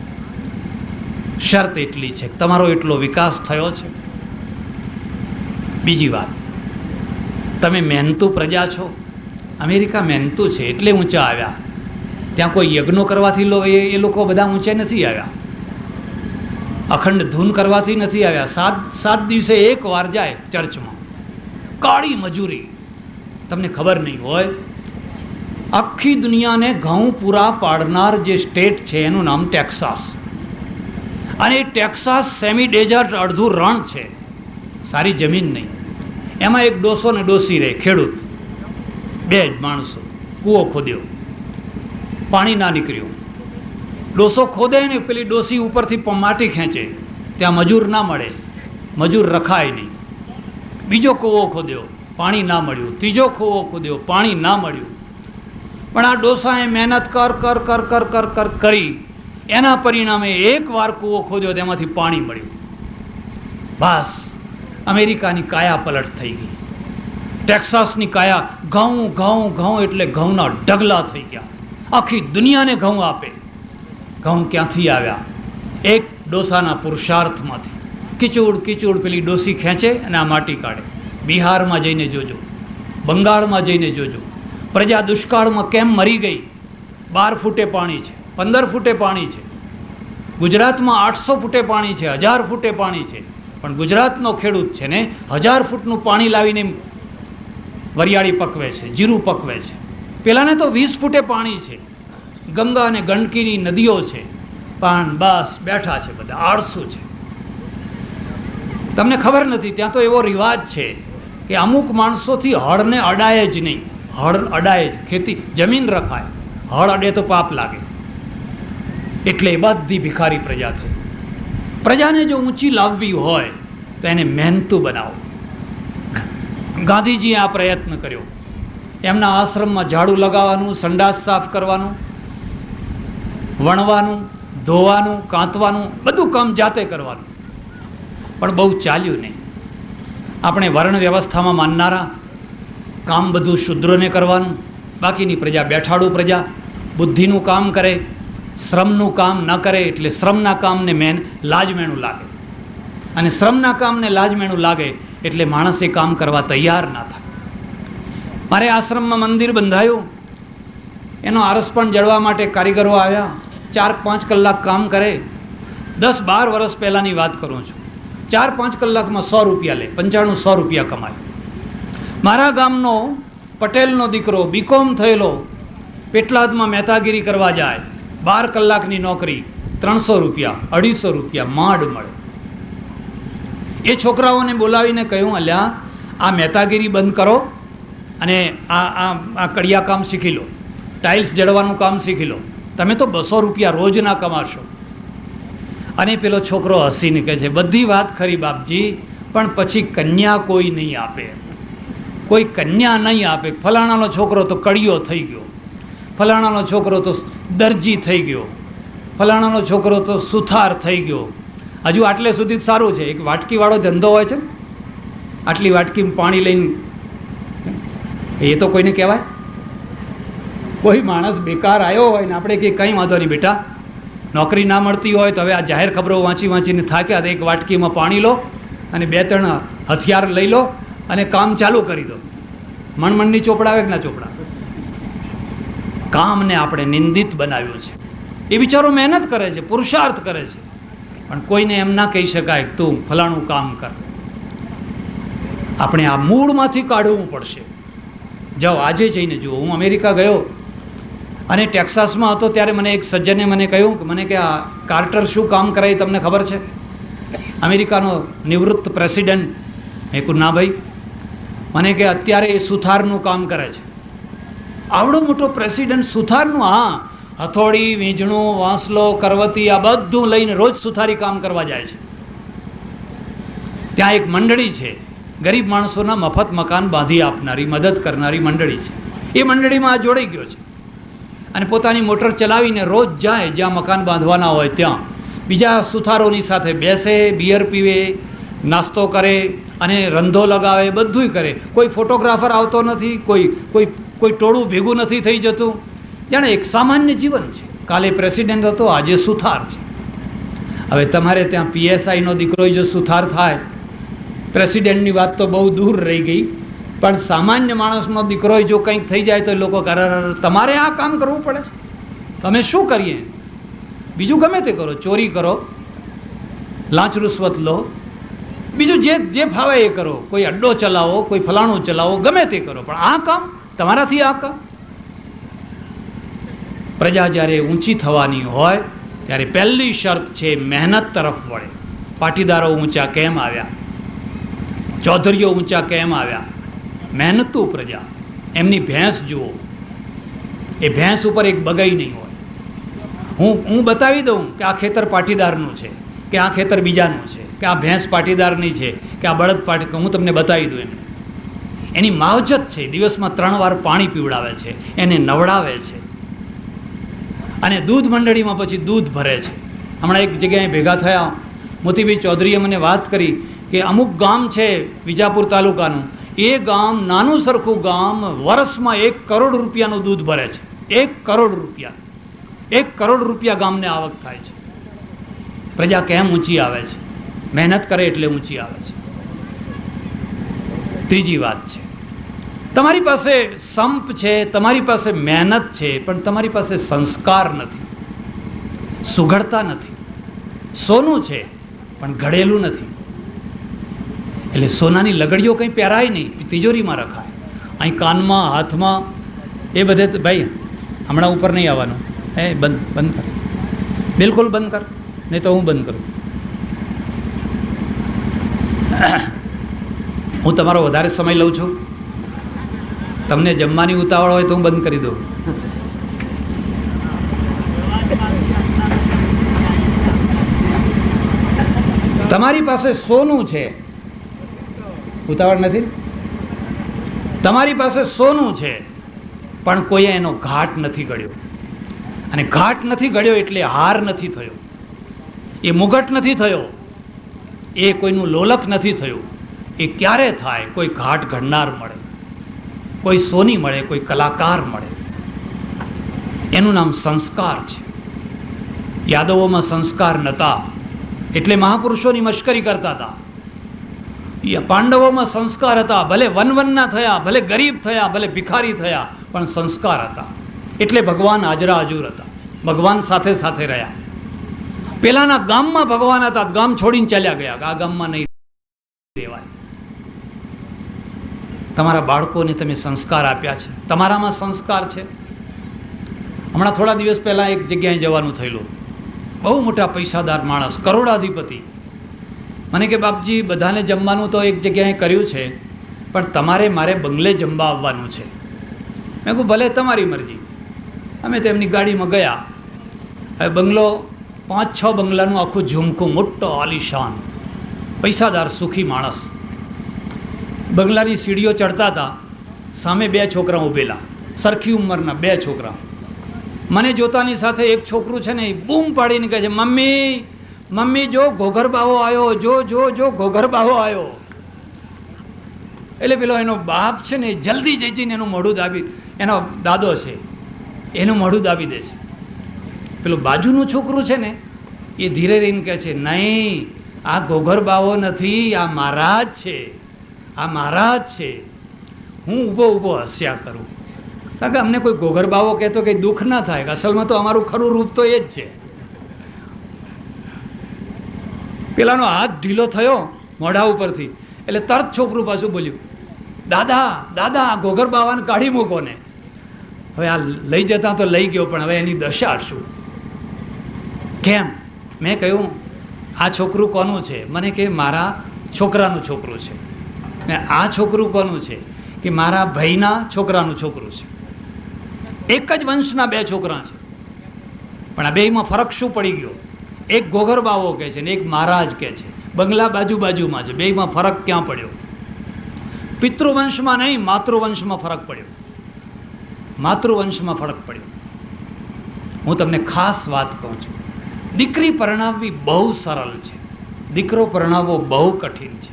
શરત એટલી છે, તમારો એટલો વિકાસ થયો છે. બીજી વાત, તમે મહેનતુ પ્રજા છો. અમેરિકા મહેનતુ છે એટલે ઊંચા આવ્યા. ત્યાં કોઈ યજ્ઞો કરવાથી એ લોકો બધા ઊંચે નથી આવ્યા. અખંડ ધૂન કરવાથી નથી આવ્યા. 7 દિવસે એક વાર જાય ચર્ચમાં. કાળી મજૂરી, તમને ખબર નહીં હોય, આખી દુનિયાને ઘઉં પૂરા પાડનાર જે સ્ટેટ છે એનું નામ ટેક્સાસ. અને એ ટેક્સાસ સેમી ડેઝર્ટ, અડધું રણ છે, સારી જમીન નહીં. એમાં એક ડોસો ને ડોસી રહે, ખેડૂત, 2 જ માણસો. કૂવો ખોદ્યો, પાણી ના નીકળ્યું. ડોસો ખોદે ને પેલી ડોસી ઉપરથી માટી ખેંચે, ત્યાં મજૂર ના મળે, મજૂર રખાય નહીં. બીજો કૂવો ખોદ્યો, પાણી ના મળ્યું. ત્રીજો કૂવો ખોદ્યો, પાણી ના મળ્યું. પણ આ ડોસાએ મહેનત કર કરી, એના પરિણામે એક વાર કૂવો ખોદ્યો, તેમાંથી પાણી મળ્યું. બસ અમેરિકાની કાયા પલટ થઈ ગઈ. ટેક્સાસની કાયા ઘઉં એટલે ઘઉંના ઢગલા થઈ ગયા. આખી દુનિયાને ઘઉં આપે. ઘઉં ક્યાંથી આવ્યા? એક ડોસાના પુરુષાર્થમાંથી. કિચૂડ પેલી ડોસી ખેંચે અને આ માટી કાઢે. બિહારમાં જઈને જોજો, બંગાળમાં જઈને જોજો, પ્રજા દુષ્કાળમાં કેમ મરી ગઈ. 12 ફૂટે પાણી છે, 15 ફૂટે પાણી છે. ગુજરાતમાં 800 ફૂટે પાણી છે, 1000 ફૂટે પાણી છે. પણ ગુજરાતનો ખેડૂત છે ને 1000 ફૂટનું પાણી લાવીને વરિયાળી પકવે છે, જીરું પકવે છે. પેલાને તો 20 ફૂટે પાણી છે, ગંગા અને ગંડકીની નદીઓ છે, પણ બસ બેઠા છે બધા, આળસુ છે. તમને ખબર નથી, ત્યાં તો એવો રિવાજ છે કે અમુક માણસોથી હળને અડાય જ નહીં. હળ અડાય, ખેતી જમીન રખાય, હળ અડે તો પાપ લાગે. એટલે એ બધી ભિખારી પ્રજા થઈ. પ્રજાને જો ઊંચી લાવવી હોય તો એને મહેનતુ બનાવો. ગાંધીજીએ આ પ્રયત્ન કર્યો. એમના આશ્રમમાં ઝાડુ લગાવવાનું, સંડાસ સાફ કરવાનું, વણવાનું, ધોવાનું, કાંતવાનું, બધું કામ જાતે કરવાનું. પણ બહુ ચાલ્યું નહીં. આપણે વર્ણ વ્યવસ્થામાં માનનારા કામ બધું શૂદ્રોને કરવાનું, બાકીની પ્રજા બેઠાડું પ્રજા બુદ્ધિનું કામ કરે, શ્રમનું કામ ન કરે. એટલે શ્રમના કામને લાજમેણું લાગે, અને શ્રમના કામને લાજમેણું લાગે એટલે માણસ એ કામ કરવા તૈયાર ના થાય. મારે આશ્રમમાં મંદિર બંધાયું, એનો આરસ પણ જળવા માટે કારીગરો આવ્યા. 4-5 કલાક કામ કરે. 10-12 વર્ષ પહેલાંની વાત કરું છું. 4-5 કલાકમાં 100 રૂપિયા લે, 95-100 રૂપિયા કમાય. મારા ગામનો પટેલનો દીકરો બીકોમ થયેલો પેટલાદમાં મહેતાગીરી કરવા જાય, 12 કલાકની નોકરી, 300 રૂપિયા, 250 રૂપિયા માંડ મળે. એ છોકરાઓને બોલાવીને કહ્યું, અલ્યા આ મહેતાગીરી બંધ કરો અને આ કડિયા કામ શીખી લો, ટાઇલ્સ જડવાનું કામ શીખી લો, તમે તો 200 રૂપિયા રોજના કમાશો. અને પેલો છોકરો હસીને કહે છે, બધી વાત ખરી બાપજી, પણ પછી કન્યા કોઈ નહીં આપે, કોઈ કન્યા નહીં આપે. ફલાણાનો છોકરો તો કડિયો થઈ ગયો, ફલાણાનો છોકરો તો દરજી થઈ ગયો, ફલાણાનો છોકરો તો સુથાર થઈ ગયો. હજુ આટલે સુધી સારું છે, એક વાટકીવાળો ધંધો હોય છે, આટલી વાટકીમાં પાણી લઈને, એ તો કોઈને કહેવાય? કોઈ માણસ બેકાર આવ્યો હોય ને આપણે કંઈ વાંધો નહીં બેટા, નોકરી ના મળતી હોય તો હવે આ જાહેર ખબરો વાંચીને થાક્યા તો એક વાટકીમાં પાણી લો અને 2-3 હથિયાર લઈ લો અને કામ ચાલુ કરી દો. મણમણની ચોપડાવે કે ના ચોપડાવે? કામને આપણે નિંદિત બનાવ્યું છે. એ બિચારો મહેનત કરે છે, પુરુષાર્થ કરે છે, પણ કોઈને એમ ના કહી શકાય તું ફલાણું કામ કર. આપણે આ મૂળમાંથી કાઢવું પડશે. જાઓ આજે જઈને જુઓ. હું અમેરિકા ગયો અને ટેક્સાસમાં હતો ત્યારે મને એક સજ્જને મને કહ્યું કે આ કાર્ટર શું કામ કરાય તમને ખબર છે? અમેરિકાનો નિવૃત્ત પ્રેસિડેન્ટ. મેં કહ્યું ના ભાઈ. મને કે અત્યારે એ સુથારનું કામ કરે છે. આવડો મોટો પ્રેસિડેન્ટ સુથારનું? હા, હથોડી, વીંઝણું, વાંસલો, કરવતી આ બધું લઈને રોજ સુથારી કામ કરવા જાય છે. ત્યાં એક મંડળી છે, ગરીબ માણસોના મફત મકાન બાંધી આપનારી, મદદ કરનારી મંડળી છે. એ મંડળીમાં આ જોડાઈ ગયો છે અને પોતાની મોટર ચલાવીને રોજ જાય જ્યાં મકાન બાંધવાના હોય ત્યાં, બીજા સુથારોની સાથે બેસે, બિયર પીવે, નાસ્તો કરે અને રંધો લગાવે, બધુંય કરે. કોઈ ફોટોગ્રાફર આવતો નથી, કોઈ ટોળું ભેગું નથી થઈ જતું. જાણે એક સામાન્ય જીવન છે. કાલે પ્રેસિડેન્ટ હતો, આજે સુથાર છે. હવે તમારે ત્યાં પીએસઆઈનો દીકરો જો સુથાર થાય, પ્રેસિડેન્ટની વાત તો બહુ દૂર રહી ગઈ, પણ સામાન્ય માણસનો દીકરો જો કંઈક થઈ જાય તો લોકો તમારે આ કામ કરવું પડે છે, તમે શું કરીએ? બીજું ગમે તે કરો, ચોરી કરો, લાંચ રૂશ્વત લો, બીજું જે ફાવે એ કરો, કોઈ અડ્ડો ચલાવો, કોઈ ફલાણું ચલાવો, ગમે તે કરો, પણ આ કામ તમારાથી આ કામ. પ્રજા જ્યારે ઊંચી થવાની હોય ત્યારે પહેલી શરત છે મહેનત તરફ વળે. પાટીદારો ઊંચા કેમ આવ્યા? ચૌધરીઓ ઊંચા કેમ આવ્યા? મહેનતુ પ્રજા. એમની ભેંસ જુઓ, એ ભેંસ ઉપર એક બગાઈ નહીં હોય. હું બતાવી દઉં કે આ ખેતર પાટીદારનું છે, કે આ ખેતર બીજાનું છે, કે આ ભેંસ પાટીદારની છે, કે આ બળદ પાટી, હું તમને બતાવી દઉં. એની માવજત છે, દિવસમાં 3 વાર પાણી પીવડાવે છે, એને નવડાવે છે અને દૂધ મંડળીમાં પછી દૂધ ભરે છે. હમણાં એક જગ્યાએ ભેગા થયા, મોતીભાઈ ચૌધરીએ મને વાત કરી કે અમુક ગામ છે વિજાપુર તાલુકાનું, એ ગામ, નાનું સરખું ગામ, વર્ષમાં 1 કરોડ રૂપિયાનું દૂધ ભરે છે. 1 કરોડ રૂપિયા, 1 કરોડ રૂપિયા ગામને આવક થાય છે. પ્રજા કેમ ઊંચી આવે છે? મહેનત કરે એટલે ઊંચી આવે છે. ત્રીજી વાત છે, તમારી પાસે સંપ છે, તમારી પાસે મહેનત છે, પણ તમારી પાસે સંસ્કાર નથી, સુઘડતા નથી. સોનું છે પણ ઘડેલું નથી. એટલે સોનાની લગડીઓ કંઈ પહેરાય નહીં, તિજોરીમાં રખાય. અહીં કાનમાં, હાથમાં, એ બધે. ભાઈ હમણાં ઉપર નહીં આવવાનું. બંધ કર, બિલકુલ બંધ કર, નહીં તો હું બંધ કરું. હું તમારો વધારે સમય લઉં છું. તમને જમવાની ઉતાવળ હોય તો હું બંધ કરી દઉં. તમારી પાસે સોનું છે, ઉતાવળ નથી. તમારી પાસે સોનું છે પણ કોઈએ એનો ઘાટ નથી ઘડ્યો, અને ઘાટ નથી ઘડ્યો એટલે હાર નથી થયો, એ મુગટ નથી થયો, એ કોઈનું લોલક નથી થયું. એ ક્યારે થાય? કોઈ ઘાટ ઘડનાર મળે, કોઈ સોની મળે, કોઈ કલાકાર મળે. એનું નામ સંસ્કાર છે. યાદવોમાં સંસ્કાર નહોતા એટલે મહાપુરુષોની મશ્કરી કરતા હતા. પાંડવોમાં સંસ્કાર હતા, ભલે વનવનના થયા, ભલે ગરીબ થયા, ભલે ભિખારી થયા, પણ સંસ્કાર હતા એટલે ભગવાન હાજરા હજુર હતા, ભગવાન સાથે સાથે રહ્યા. પેલાના ગામમાં ભગવાન હતા, ગામ છોડીને ચાલ્યા ગયા, આ ગામમાં નહીં રહેવાય. તમારા બાળકોને તમે સંસ્કાર આપ્યા છે, તમારામાં સંસ્કાર છે. હમણાં થોડા દિવસ પહેલા એક જગ્યાએ જવાનું થયેલું, બહુ મોટા પૈસાદાર માણસ, કરોડાધિપતિ. મને કે બાપજી બધાને જમવાનું તો એક જગ્યાએ કર્યું છે, પણ તમારે મારે બંગલે જમવા આવવાનું છે. મેં કહું ભલે, તમારી મરજી. અમે તેમની ગાડીમાં ગયા. હવે બંગલો 5-6 બંગલાનું આખું ઝુમખું, મોટો આલિશાન, પૈસાદાર સુખી માણસ. બંગલાની સીડીઓ ચડતા હતા, સામે 2 છોકરા ઊભેલા, સરખી ઉંમરના 2 છોકરા. મને જોતાની સાથે એક છોકરું છે ને એ બૂમ પાડીને કહે છે, મમ્મી મમ્મી જો ઘોઘર બાવો આવ્યો, જો જો જો ઘોઘર બાવો આવ્યો. એટલે પેલો એનો બાપ છે ને જલ્દી જઈને એનું મોઢું દાબી, એનો દાદો છે એનું મોઢું દાબી દે છે. પેલું બાજુનું છોકરું છે ને એ ધીરે રહીને કહે છે, નહીં આ ઘોઘર બાવો નથી, આ મહારાજ છે, આ મહારાજ છે. હું ઊભો ઊભો હસ્યા કરું, કારણ કે અમને કોઈ ઘોઘર બાવો કહેતો કંઈ દુઃખ ના થાય, અસલમાં તો અમારું ખરું રૂપ તો એ જ છે. પેલાનો હાથ ઢીલો થયો મોઢા ઉપરથી એટલે તરત છોકરું પાછું બોલ્યું, દાદા દાદા ઘોઘર બાવાને કાઢી મૂકો ને. હવે આ લઈ જતા તો લઈ ગયો, પણ હવે એની દશા શું? કેમ? મેં કહ્યું આ છોકરું કોનું છે? મને કે મારા છોકરાનું છોકરું છે. ને આ છોકરું કોનું છે? કે મારા ભાઈના છોકરાનું છોકરું છે. એક જ વંશના 2 છોકરા છે, પણ આ બેયમાં ફરક શું પડી ગયો? એક ઘોઘર બાવો કહે છે ને એક મહારાજ કહે છે. બંગલા બાજુ બાજુમાં છે, બેયમાં ફરક ક્યાં પડ્યો? પિતૃવંશમાં નહીં, માતૃવંશમાં ફરક પડ્યો. માતૃવંશમાં ફરક પડ્યો. હું તમને ખાસ વાત કહું છું, દીકરી પરણાવવી બહુ સરળ છે, દીકરો પરણાવવો બહુ કઠિન છે.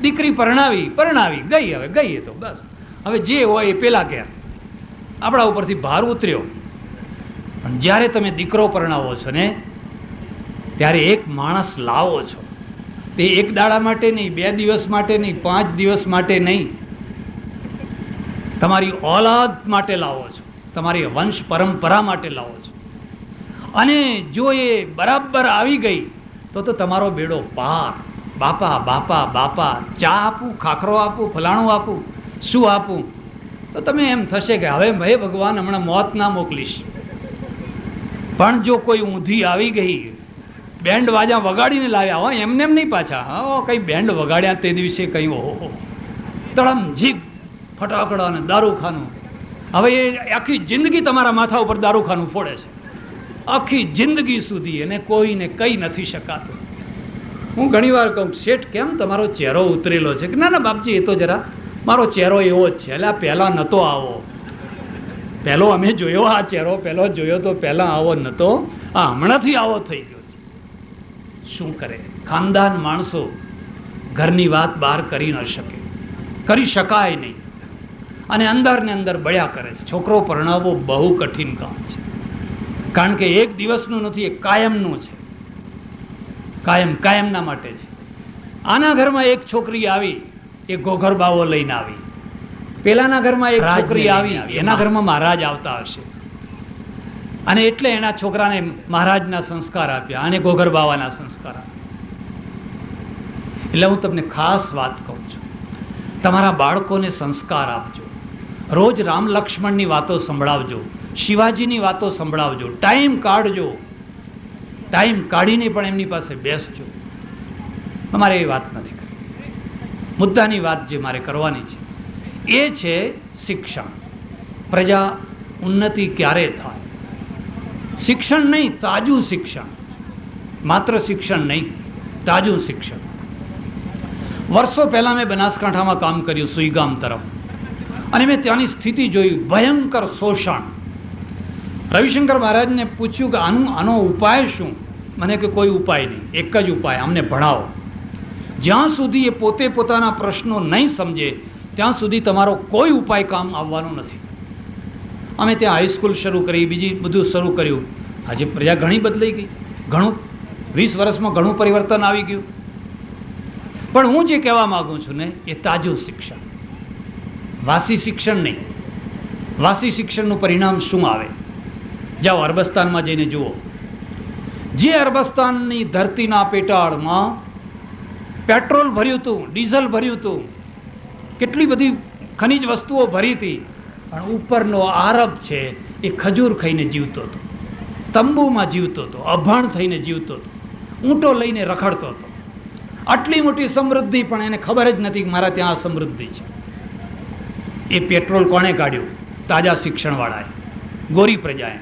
દીકરી પરણાવી ગઈ, હવે ગઈ તો બસ, હવે જે હોય એ પેલા ગયા, આપણા ઉપરથી ભાર ઉતર્યો. પણ જ્યારે તમે દીકરો પરણાવો છો ને ત્યારે એક માણસ લાવો છો, તે એક દાડા માટે નહીં, 2 દિવસ માટે નહીં, 5 દિવસ માટે નહીં, તમારી ઓલાદ માટે લાવો છો, તમારી વંશ પરંપરા માટે લાવો છો. અને જો એ બરાબર આવી ગઈ તો તમારો બેડો પાર. બાપા બાપા બાપા, ચા આપું, ખાખરો આપું, ફલાણું આપું, શું આપું? તો તમે એમ થશે કે હવે ભાઈ ભગવાન હમણાં મોત ના મોકલીશ. પણ જો કોઈ ઊંધી આવી ગઈ, બેન્ડ વાજા વગાડીને લાવ્યા હોય, એમને એમ નહીં પાછા, હા કંઈ બેન્ડ વગાડ્યા તે દિવસે કંઈ ઓહો તળમ જીગ ફટાકડા અને દારૂખાનું. હવે એ આખી જિંદગી તમારા માથા ઉપર દારૂખાનું ફોડે છે, આખી જિંદગી સુધી, એને કોઈને કંઈ નથી શકાતું. હું ઘણી વાર કહું, શેઠ કેમ તમારો ચહેરો ઉતરેલો છે? કે ના ના બાપજી, એ તો જરા મારો ચહેરો એવો જ છે. એટલે આ પહેલાં નહોતો આવો, પહેલો અમે જોયો આ ચહેરો, પહેલો જોયો તો પહેલાં આવો નહોતો, આ હમણાંથી આવો થઈ ગયો. શું કરે? ખાનદાન માણસો ઘરની વાત બહાર કરી ન શકે, કરી શકાય નહીં, અને અંદર ને અંદર બળ્યા કરે છે. છોકરો પરણાવવો બહુ કઠિન કામ છે, કારણ કે એક દિવસનું નથી, એ કાયમનું છે, કાયમના માટે છે. આના ઘરમાં એક છોકરી આવી, એ ઘોઘર બાવો લઈને આવી. પેલાના ઘરમાં એક છોકરી આવી, એના ઘરમાં મહારાજ આવતા હશે, અને એટલે એના છોકરાને મહારાજના સંસ્કાર આપ્યા અને ઘોઘર બાવાના સંસ્કાર આપ્યા. એટલે હું તમને ખાસ વાત કહું છું, તમારા બાળકોને સંસ્કાર આપજો. રોજ રામ લક્ષ્મણની વાતો સંભળાવજો, શિવાજીની વાતો સંભળાવજો, ટાઈમ કાઢજો, ટાઈમ કાઢીને પણ એમની પાસે બેસજો. અમારે એ વાત નથી કરવી. મુદ્દાની વાત જે મારે કરવાની છે એ છે શિક્ષણ. પ્રજા ઉન્નતિ ક્યારે થાય? શિક્ષણ નહીં, તાજું શિક્ષણ. માત્ર શિક્ષણ નહીં, તાજું શિક્ષણ. વર્ષો પહેલાં મેં બનાસકાંઠામાં કામ કર્યું, સુઈગામ તરફ, અને મેં ત્યાંની સ્થિતિ જોઈ. ભયંકર શોષણ. રવિશંકર મહારાજને પૂછ્યું કે આનો ઉપાય શું? મને કે કોઈ ઉપાય નહીં, એક જ ઉપાય, અમને ભણાવો. જ્યાં સુધી એ પોતે પોતાના પ્રશ્નો નહીં સમજે ત્યાં સુધી તમારો કોઈ ઉપાય કામ આવવાનો નથી. અમે ત્યાં હાઈસ્કૂલ શરૂ કરી, બીજી બધું શરૂ કર્યું. આજે પ્રજા ઘણી બદલાઈ ગઈ, ઘણું 20 વર્ષમાં ઘણું પરિવર્તન આવી ગયું. પણ હું જે કહેવા માગું છું ને, એ તાજું શિક્ષણ, વાસી શિક્ષણ નહીં. વાસી શિક્ષણનું પરિણામ શું આવે? જાઓ અરબસ્તાનમાં જઈને જુઓ. જે અરબસ્તાનની ધરતીના પેટાળમાં પેટ્રોલ ભર્યું હતું, ડીઝલ ભર્યું હતું, કેટલી બધી ખનિજ વસ્તુઓ ભરી હતી, પણ ઉપરનો આરબ છે એ ખજૂર ખાઈને જીવતો હતો, તંબુમાં જીવતો હતો, અભણ થઈને જીવતો હતો, ઊંટો લઈને રખડતો હતો. આટલી મોટી સમૃદ્ધિ, પણ એને ખબર જ નથી કે મારા ત્યાં આ સમૃદ્ધિ છે. એ પેટ્રોલ કોણે કાઢ્યું? તાજા શિક્ષણવાળાએ, ગોરી પ્રજાએ.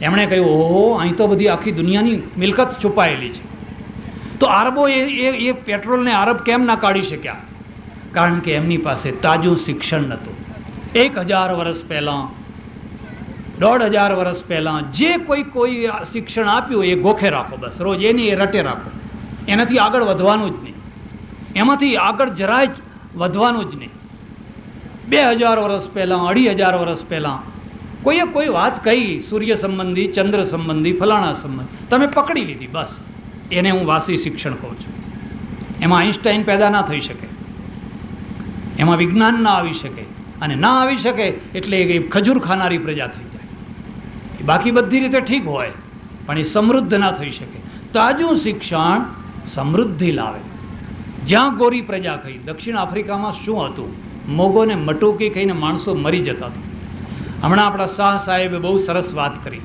એમણે કહ્યું, ઓહો, અહીં તો બધી આખી દુનિયાની મિલકત છુપાયેલી છે. તો આરબો એ પેટ્રોલને આરબ કેમ ના કાઢી શક્યા? કારણ કે એમની પાસે તાજું શિક્ષણ નહોતું. 1000 વર્ષ પહેલાં, 1500 વર્ષ પહેલાં જે કોઈ શિક્ષણ આપ્યું એ ગોખે રાખો, બસ રોજ એની એ રટે રાખો. એનાથી આગળ વધવાનું જ નહીં, એમાંથી આગળ જરાય જ વધવાનું જ નહીં. 2000 વર્ષ પહેલાં, 2500 વર્ષ પહેલાં કોઈએ કોઈ વાત કહી, સૂર્ય સંબંધી, ચંદ્ર સંબંધી, ફલાણા સંબંધી, તમે પકડી લીધી, બસ. એને હું વાસી શિક્ષણ કહું છું. એમાં આઈન્સ્ટાઈન પેદા ના થઈ શકે, એમાં વિજ્ઞાન ના આવી શકે, અને ના આવી શકે એટલે એ ખજૂર ખાનારી પ્રજા થઈ જાય. બાકી બધી રીતે ઠીક હોય, પણ એ સમૃદ્ધ ના થઈ શકે. તાજું શિક્ષણ સમૃદ્ધિ લાવે. જ્યાં ગોરી પ્રજા ખાઈ, દક્ષિણ આફ્રિકામાં શું હતું? મોગોને મટુકી ખાઈને માણસો મરી જતા હતા. હમણાં આપણા શાહ સાહેબે બહુ સરસ વાત કરી.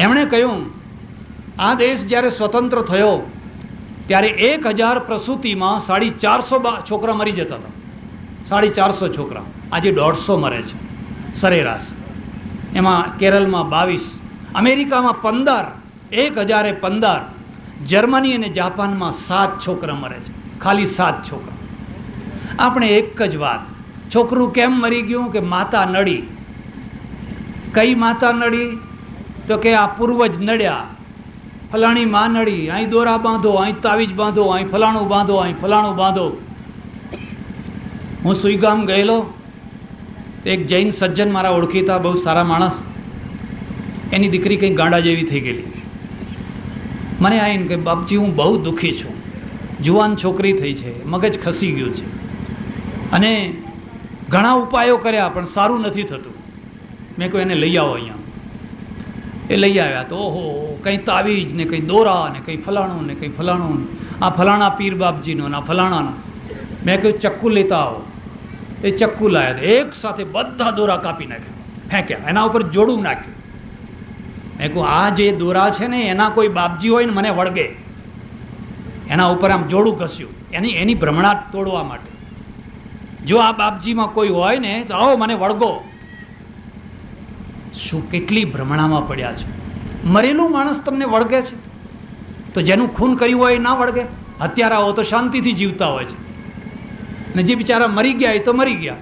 એમણે કહ્યું, આ દેશ જ્યારે સ્વતંત્ર થયો ત્યારે 1000 પ્રસૂતિમાં 450 છોકરા મરી જતા હતા. 450 છોકરા, આજે 150 મરે છે સરેરાશ. એમાં કેરળમાં 22, અમેરિકામાં 15, 1015, જર્મની અને જાપાનમાં 7 છોકરા મરે છે, ખાલી 7 છોકરા. આપણે એક જ વાત, છોકરું કેમ મરી ગયું? કે માતા નડી. કઈ માતા નડી? તો કે આ પૂર્વજ નડ્યા, ફલાણી માં નડી, અહીં દોરા બાંધો, અહીં તાવીજ બાંધો, અહીં ફલાણું બાંધો, અહીં ફલાણું બાંધો. હું સુઈગામ ગયેલો, એક જૈન સજ્જન મારા ઓળખીતા, બહુ સારા માણસ, એની દીકરી કંઈક ગાંડા જેવી થઈ ગયેલી. મને આવીને કે બાપજી હું બહુ દુઃખી છું, જુવાન છોકરી થઈ છે, મગજ ખસી ગયું છે, અને ઘણા ઉપાયો કર્યા પણ સારું નથી થતું. મેં કહ્યું એને લઈ આવો અહીંયા. એ લઈ આવ્યા તો ઓહો, કંઈ તાવીજ ને કંઈ દોરા ને કંઈ ફલાણું ને કંઈ ફલાણું, આ ફલાણા પીર બાપજીનો ને આ ફલાણાનો. મેં કહ્યું ચક્કુ લેતા આવો. એ ચક્કુ લાવ્યા, એક સાથે બધા દોરા કાપી નાખ્યા, ફેંક્યા, એના ઉપર જોડું નાખ્યું. મેં કહું આ જે દોરા છે ને એના કોઈ બાપજી હોય ને મને વળગે, એના ઉપર આમ જોડું ઘસ્યું એની ભ્રમણા તોડવા માટે. જો આ બાપજીમાં કોઈ હોય ને તો આવો મને વળગો. શું કેટલી ભ્રમણામાં પડ્યા છે. મરેલું માણસ તમને વળગે છે તો જેનું ખૂન કર્યું હોય એ ના વળગે? હત્યારાઓ તો શાંતિથી જીવતા હોય છે, ને જે બિચારા મરી ગયા એ તો મરી ગયા.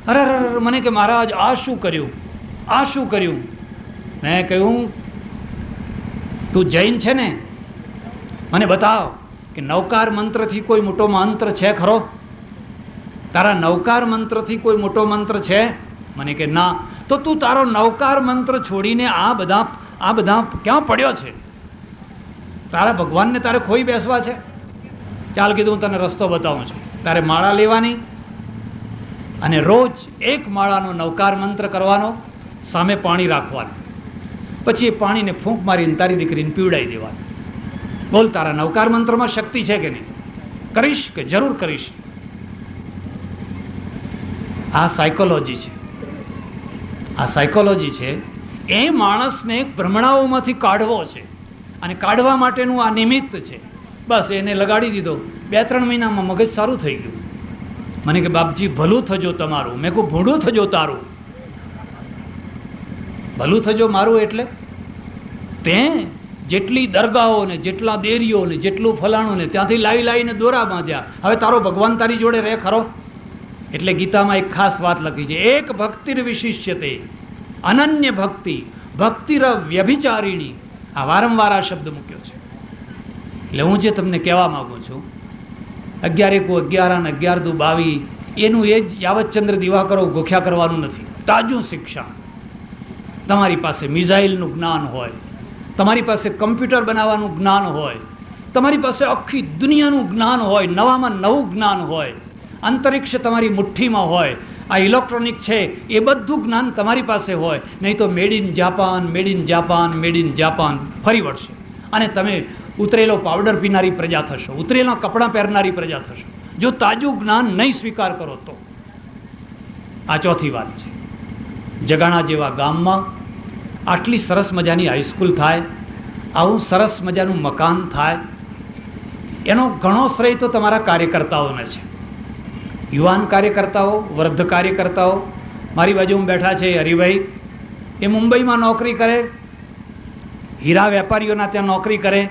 અરે મને કે મહારાજ આ શું કર્યું, આ શું કર્યું? મેં કહ્યું તું જૈન છે ને, મને બતાવ કે નવકાર મંત્રથી કોઈ મોટો મંત્ર છે ખરો? તારા નવકાર મંત્રથી કોઈ મોટો મંત્ર છે? મને કે ના. તો તું તારો નવકાર મંત્ર છોડીને આ બધા ક્યાં પડ્યો છે? તારા ભગવાનને તારે ખોઈ બેસવા છે? ચાલ કીધું હું તને રસ્તો બતાવું છું. તારે માળા લેવાની અને રોજ 1 માળાનો નવકાર મંત્ર કરવાનો, સામે પાણી રાખવાનું, પછી એ પાણીને ફૂંક મારીને તારી દીકરીને પીવડાવી દેવાનું. બોલ તારા નવકાર મંત્રમાં શક્તિ છે કે નહીં? કરીશ કે જરૂર કરીશ. આ સાયકોલોજી છે, આ સાયકોલોજી છે. એ માણસને ભ્રમણાઓમાંથી કાઢવો છે, અને કાઢવા માટેનું આ નિમિત્ત છે. બસ એને લગાડી દીધો, 2-3 મહિનામાં મગજ સારું થઈ ગયું. મને કે બાપજી ભલું થજો તમારું. મેં કહું ભૂંડું થજો તારું. ભલું થજો મારું એટલે તે જેટલી દરગાહો ને જેટલા દેરીઓ ને જેટલું ફલાણું ને ત્યાંથી લાવીને દોરા બાંધ્યા. હવે તારો ભગવાન તારી જોડે રહે ખરો? એટલે ગીતામાં એક ખાસ વાત લખી છે, એક ભક્તિર વિશિષ્યતે અનન્ય ભક્તિ ભક્તિર વ્યભિચારિણી. આ વારંવાર આ શબ્દ મૂક્યો છે. એટલે હું જે તમને કહેવા માંગુ છું, 11 એકુ 11 અને 11 દુ 22 એનું એ જ યાવતચંદ્ર દિવાકરો ગોખ્યા કરવાનું નથી. તાજું શિક્ષણ. તમારી પાસે મિસાઇલનું જ્ઞાન હોય, તમારી પાસે કમ્પ્યુટર બનાવવાનું જ્ઞાન હોય, તમારી પાસે આખી દુનિયાનું જ્ઞાન હોય, નવામાં નવું જ્ઞાન હોય, અંતરિક્ષ તમારી મુઠ્ઠીમાં હોય, આ ઇલેક્ટ્રોનિક છે એ બધું જ્ઞાન તમારી પાસે હોય, નહીં તો made in Japan, made in Japan, made in Japan ફરી વળશે અને તમે ઉતરેલો પાવડર પીનારી પ્રજા થશો, ઉતરેલા કપડાં પહેરનારી પ્રજા થશો, જો તાજું જ્ઞાન નહીં સ્વીકાર કરો તો. આ ચોથી વાત છે. જગાણા જેવા ગામમાં આટલી સરસ મજાની હાઈસ્કૂલ થાય, આવું સરસ મજાનું મકાન થાય, એનો ઘણો શ્રેય તો તમારા કાર્યકર્તાઓને છે. યુવાન કાર્યકર્તાઓ, વૃદ્ધ કાર્યકર્તાઓ. મારી બાજુમાં બેઠા છે હરિભાઈ, એ મુંબઈમાં નોકરી કરે, હીરા વેપારીઓના ત્યાં નોકરી કરે,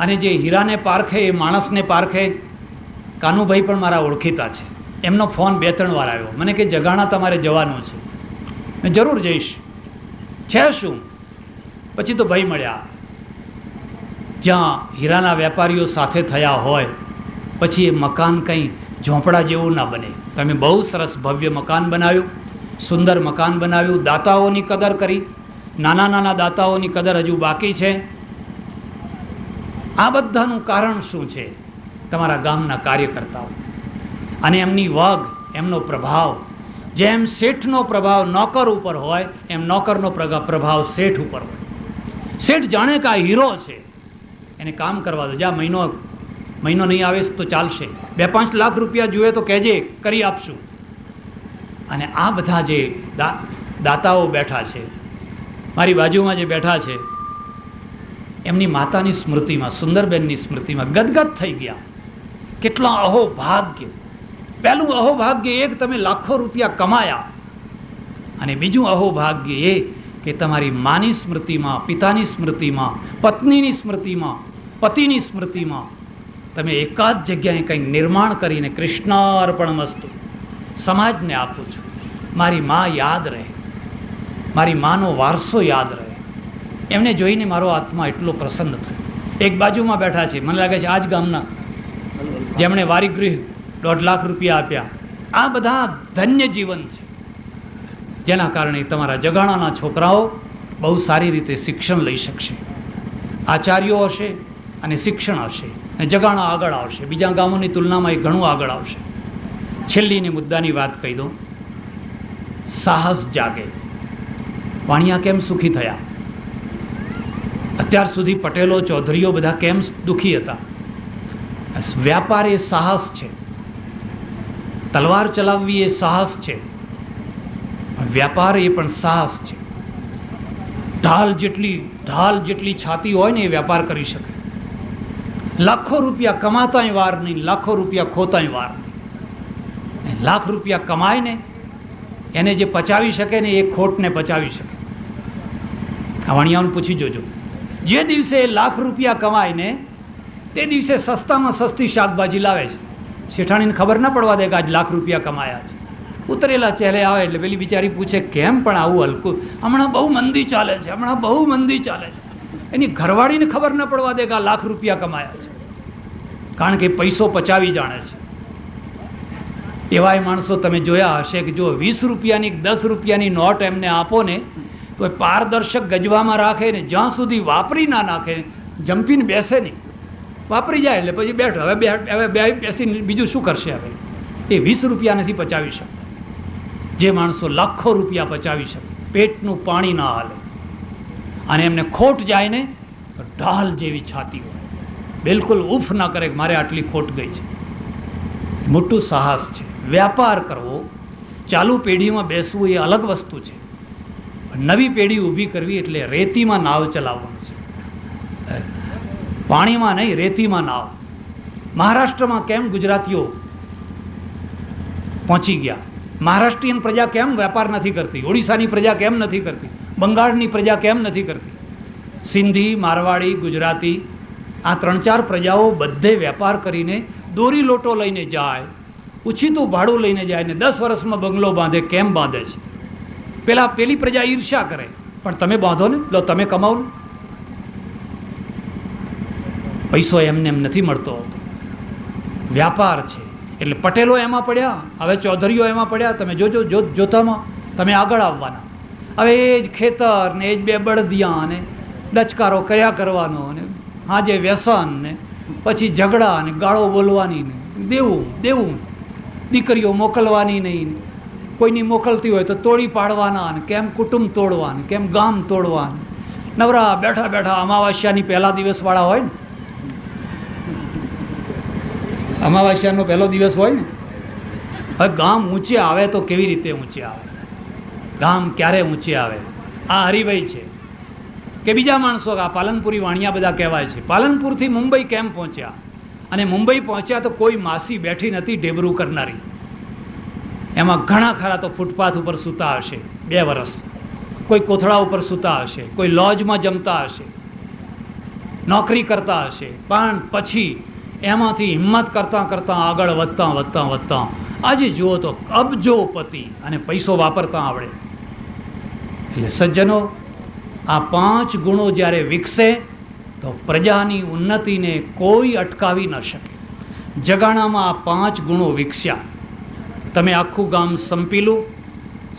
અને જે હીરાને પારખે એ માણસને પારખે. કાનુભાઈ પણ મારા ઓળખીતા છે. એમનો ફોન 2-3 વાર આવ્યો, મને કે જગાણા તમારે જવાનું છે. મેં જરૂર જઈશ. છે શું? પછી તો ભાઈ મળ્યા. જ્યાં હીરાના વેપારીઓ સાથે થયા હોય પછી એ મકાન કંઈ ઝોંપડા જેવું ના બને. તમે બહુ સરસ ભવ્ય મકાન બનાવ્યું, સુંદર મકાન બનાવ્યું, દાતાઓની કદર કરી. નાના નાના દાતાઓની કદર હજુ બાકી છે. આ બધાનું કારણ શું છે? તમારા ગામના કાર્યકર્તાઓ અને એમની વગ, એમનો પ્રભાવ. જેમ શેઠનો પ્રભાવ નોકર ઉપર હોય એમ નોકરનો પ્રભાવ શેઠ ઉપર હોય. શેઠ જાણે કે આ હીરો છે, એને કામ કરવા દો. જ્યાં મહિનો નહીં આવે તો ચાલશે, 2-5 લાખ રૂપિયા જોઈએ તો કહેજે, કરી આપશું. અને આ બધા જે દાતાઓ બેઠા છે, મારી બાજુમાં જે બેઠા છે, એમની માતાની સ્મૃતિમાં, સુંદરબેનની સ્મૃતિમાં ગદગદ થઈ ગયા. કેટલા અહોભાગ્ય! પહેલું અહોભાગ્ય એક, તમે લાખો રૂપિયા કમાયા, અને બીજું અહોભાગ્ય એ કે તમારી માની સ્મૃતિમાં, પિતાની સ્મૃતિમાં, પત્નીની સ્મૃતિમાં, પતિની સ્મૃતિમાં તમે એકાદ જગ્યાએ કંઈક નિર્માણ કરીને કૃષ્ણાર્પણમસ્તુ સમાજને આપું છું. મારી મા યાદ રહે, મારી માનો વારસો યાદ રહે. એમને જોઈને મારો આત્મા એટલો પ્રસન્ન થયો. એક બાજુમાં બેઠા છે, મને લાગે છે આ જ ગામના, જેમણે વારીગૃહ 1.5 લાખ રૂપિયા આપ્યા. આ બધા ધન્ય જીવન છે, જેના કારણે તમારા જગાણાના છોકરાઓ બહુ સારી રીતે શિક્ષણ લઈ શકશે. આચાર્યો હશે અને શિક્ષણ હશે, અને જગાણા આગળ આવશે. બીજા ગામોની તુલનામાં એ ઘણું આગળ આવશે. છેલ્લીને મુદ્દાની વાત કહી દઉં. સાહસ જાગે. વાણિયા કેમ સુખી થયા? અત્યાર સુધી પટેલો, ચૌધરીઓ બધા કેમ દુઃખી હતા? વ્યાપાર એ સાહસ છે, તલવાર ચલાવવી એ સાહસ છે, વ્યાપાર એ પણ સાહસ છે. ઢાલ જેટલી છાતી હોય ને એ વ્યાપાર કરી શકે. લાખો રૂપિયા કમાતાય વાર નહીં, લાખો રૂપિયા ખોતાય વાર નહીં. લાખ રૂપિયા કમાય ને એને જે પચાવી શકે ને એ ખોટને પચાવી શકે. આ વાણિયાઓને પૂછી જોજો. જે દિવસે લાખ રૂપિયા કમાય ને તે દિવસે સસ્તામાં સસ્તી શાકભાજી લાવે છે. શેઠાણીને ખબર ના પડવા દે કે આજ લાખ રૂપિયા કમાયા છે. ઉતરેલા ચહેરે આવે એટલે પેલી બિચારી પૂછે કેમ પણ આવું હલકું? હમણાં બહુ મંદી ચાલે છે, હમણાં બહુ મંદી ચાલે છે. એની ઘરવાળીને ખબર ના પડવા દે કે આ લાખ રૂપિયા કમાયા છે, કારણ કે પૈસો પચાવી જાણે છે. એવાય માણસો તમે જોયા હશે કે જો 20 રૂપિયાની 10 રૂપિયાની નોટ એમને આપો ને તો પારદર્શક ગજવામાં રાખે ને જ્યાં સુધી વાપરી ના નાખે, જંપીને બેસે નહીં. વાપરી જાય એટલે પછી બેઠો, હવે બેસીને બીજું શું કરશે? હવે એ 20 રૂપિયા નથી પચાવી શકતા. જે માણસો લાખો રૂપિયા પચાવી શકે, પેટનું પાણી ના હાલે, અને એમને ખોટ જાય ને તો ઢાલ જેવી છાતી હોય, બિલકુલ ઉફ ના કરે કે મારે આટલી ખોટ ગઈ છે. મોટું સાહસ છે. વ્યાપાર કરવો, ચાલુ પેઢીમાં બેસવું એ અલગ વસ્તુ છે. નવી પેઢી ઊભી કરવી એટલે રેતીમાં નાવ ચલાવવાનું છે, પાણીમાં નહીં, રેતીમાં નાવ. મહારાષ્ટ્રમાં કેમ ગુજરાતીઓ પહોંચી ગયા. મહારાષ્ટ્રીયન પ્રજા કેમ વેપાર નથી કરતી, ઓડિશાની પ્રજા કેમ નથી કરતી, બંગાળની પ્રજા કેમ નથી કરતી, સિંધી, મારવાડી, ગુજરાતી, આ 3-4 પ્રજાઓ બધે વેપાર કરીને દોરી લોટો લઈને જાય, ઉછીતું ભાડું લઈને જાય ને 10 વર્ષમાં બંગલો બાંધે. કેમ બાંધે છે? પેલી પ્રજા ઈર્ષ્યા કરે, પણ તમે બાંધો ને, લો તમે કમાવો ને. પૈસો એમને એમ નથી મળતો, વ્યાપાર છે. એટલે પટેલો એમાં પડ્યા, હવે ચૌધરીઓ એમાં પડ્યા. તમે જોજો જોતામાં તમે આગળ આવવાના. હવે એ જ ખેતર ને એ જ 2 બળદિયા ને ડચકારો કર્યા કરવાનો ને હાજે વ્યસન ને પછી ઝઘડા ને ગાળો બોલવાની ને દેવું દીકરીઓ મોકલવાની નહીં, કોઈની મોકલતી હોય તો તોડી પાડવાના ને કેમ કુટુંબ તોડવાનું, કેમ ગામ તોડવાનું. નવરા બેઠા બેઠા અમાવાસ્યાની પહેલા દિવસવાળા હોય ને, અમાવાસ્યાનો પહેલો દિવસ હોય ને, હવે ગામ ઊંચે આવે તો કેવી રીતે ઊંચે આવે? ગામ ક્યારે ઊંચે આવે? આ હરિભાઈ છે કે બીજા માણસો, આ પાલનપુરી વાણિયા બધા કહેવાય છે. પાલનપુરથી મુંબઈ કેમ પહોંચ્યા? અને મુંબઈ પહોંચ્યા તો કોઈ માસી બેઠી નથી ઢેબરું કરનારી. એમાં ઘણા ખરા તો ફૂટપાથ ઉપર સૂતા હશે 2 વર્ષ, કોઈ કોથળા ઉપર સૂતા હશે, કોઈ લોજમાં જમતા હશે, નોકરી કરતા હશે. પણ પછી એમાંથી હિંમત કરતાં કરતાં આગળ વધતા આજે જુઓ તો અબજોપતિ અને પૈસો વાપરતા આવડે. એટલે સજ્જનો, આ 5 ગુણો જ્યારે વિકસે તો પ્રજાની ઉન્નતિને કોઈ અટકાવી ન શકે. જગાણામાં આ 5 ગુણો વિકસ્યા. તમે આખું ગામ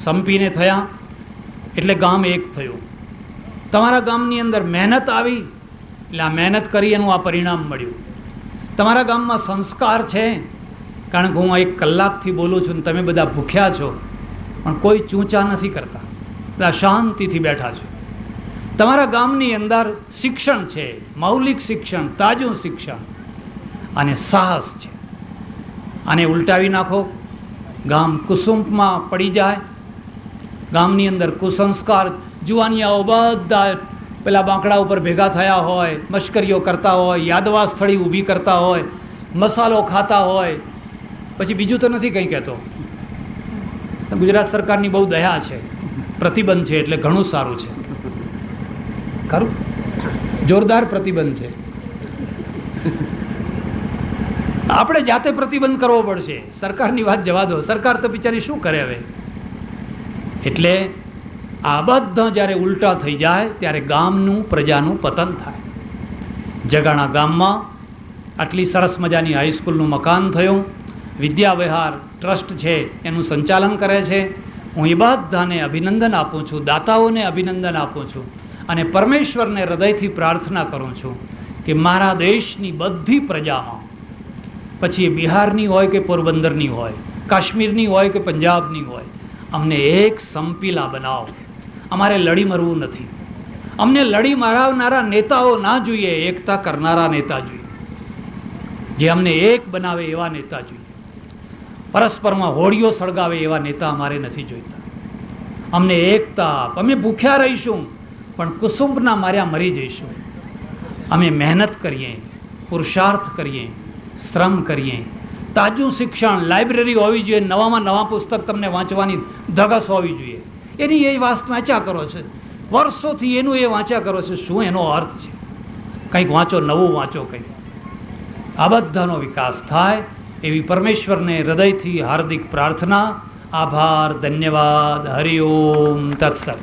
સંપીને થયા એટલે ગામ એક થયું. તમારા ગામની અંદર મહેનત આવી એટલે આ મહેનત કરી એનું આ પરિણામ મળ્યું. તમારા ગામમાં સંસ્કાર છે, કારણ કે હું 1 કલાકથી બોલું છું ને તમે બધા ભૂખ્યા છો, પણ કોઈ ચૂંચા નથી કરતા, બધા શાંતિથી બેઠા છો. તમારા ગામની અંદર શિક્ષણ છે, મૌલિક શિક્ષણ, તાજું શિક્ષણ અને સાહસ છે. આને ઉલટાવી નાખો, ગામ કુસુમમાં પડી જાય. ગામની અંદર કુસંસ્કાર, જુવાનિયાઓ બધા પેલા બાંકડા ઉપર ભેગા થયા હોય, મશ્કરીઓ કરતા હોય, યાદવા સ્થળી ઊભી કરતા હોય, મસાલો ખાતા હોય. પછી બીજું તો નથી કંઈ કહેતો. ગુજરાત સરકારની બહુ દયા છે, પ્રતિબંધ છે એટલે ઘણું સારું છે. ખરું, જોરદાર પ્રતિબંધ છે. આપણે જાતે પ્રતિબંધ કરવો પડશે. સરકારની વાત જવા દો, સરકાર તો બિચારી શું કરે હવે. એટલે આ બધા જ્યારે ઉલટા થઈ જાય ત્યારે ગામનું, પ્રજાનું પતન થાય. જગાણા ગામમાં આટલી સરસ મજાની હાઈસ્કૂલનું મકાન થયું. વિદ્યા વિહાર ટ્રસ્ટ છે એનું સંચાલન કરે છે. હું એ બધાને અભિનંદન આપું છું, દાતાઓને અભિનંદન આપું છું અને પરમેશ્વરને હૃદયથી પ્રાર્થના કરું છું કે મારા દેશની બધી પ્રજામાં, પછી એ બિહારની હોય કે પોરબંદરની હોય, કાશ્મીરની હોય કે પંજાબની હોય, અમને એક સંપીલા બનાવો. અમારે લડી મરવું નથી. અમને લડી મરાવનારા નેતાઓ ના જોઈએ, એકતા કરનારા નેતા જોઈએ, જે અમને એક બનાવે એવા નેતા જોઈએ. પરસ્પરમાં હોળીઓ સળગાવે એવા નેતા અમારે નથી જોઈતા. અમને એકતા, અમે ભૂખ્યા રહીશું પણ કુસુંબના માર્યા મરી જઈશું. અમે મહેનત કરીએ, પુરુષાર્થ કરીએ, શ્રમ કરીએ, તાજું શિક્ષણ, લાઇબ્રેરી હોવી જોઈએ, નવામાં નવા પુસ્તક તમને વાંચવાની ધગસ હોવી જોઈએ. એની એ વાંચ્યા કરો છો, વર્ષોથી એનું એ વાંચ્યા કરો છો. શું એનો અર્થ છે? કંઈક વાંચો, નવું વાંચો કંઈક. આ બધાનો વિકાસ થાય એવી પરમેશ્વરને હૃદયથી હાર્દિક પ્રાર્થના. આભાર, ધન્યવાદ. હરિઓમ તત્સત.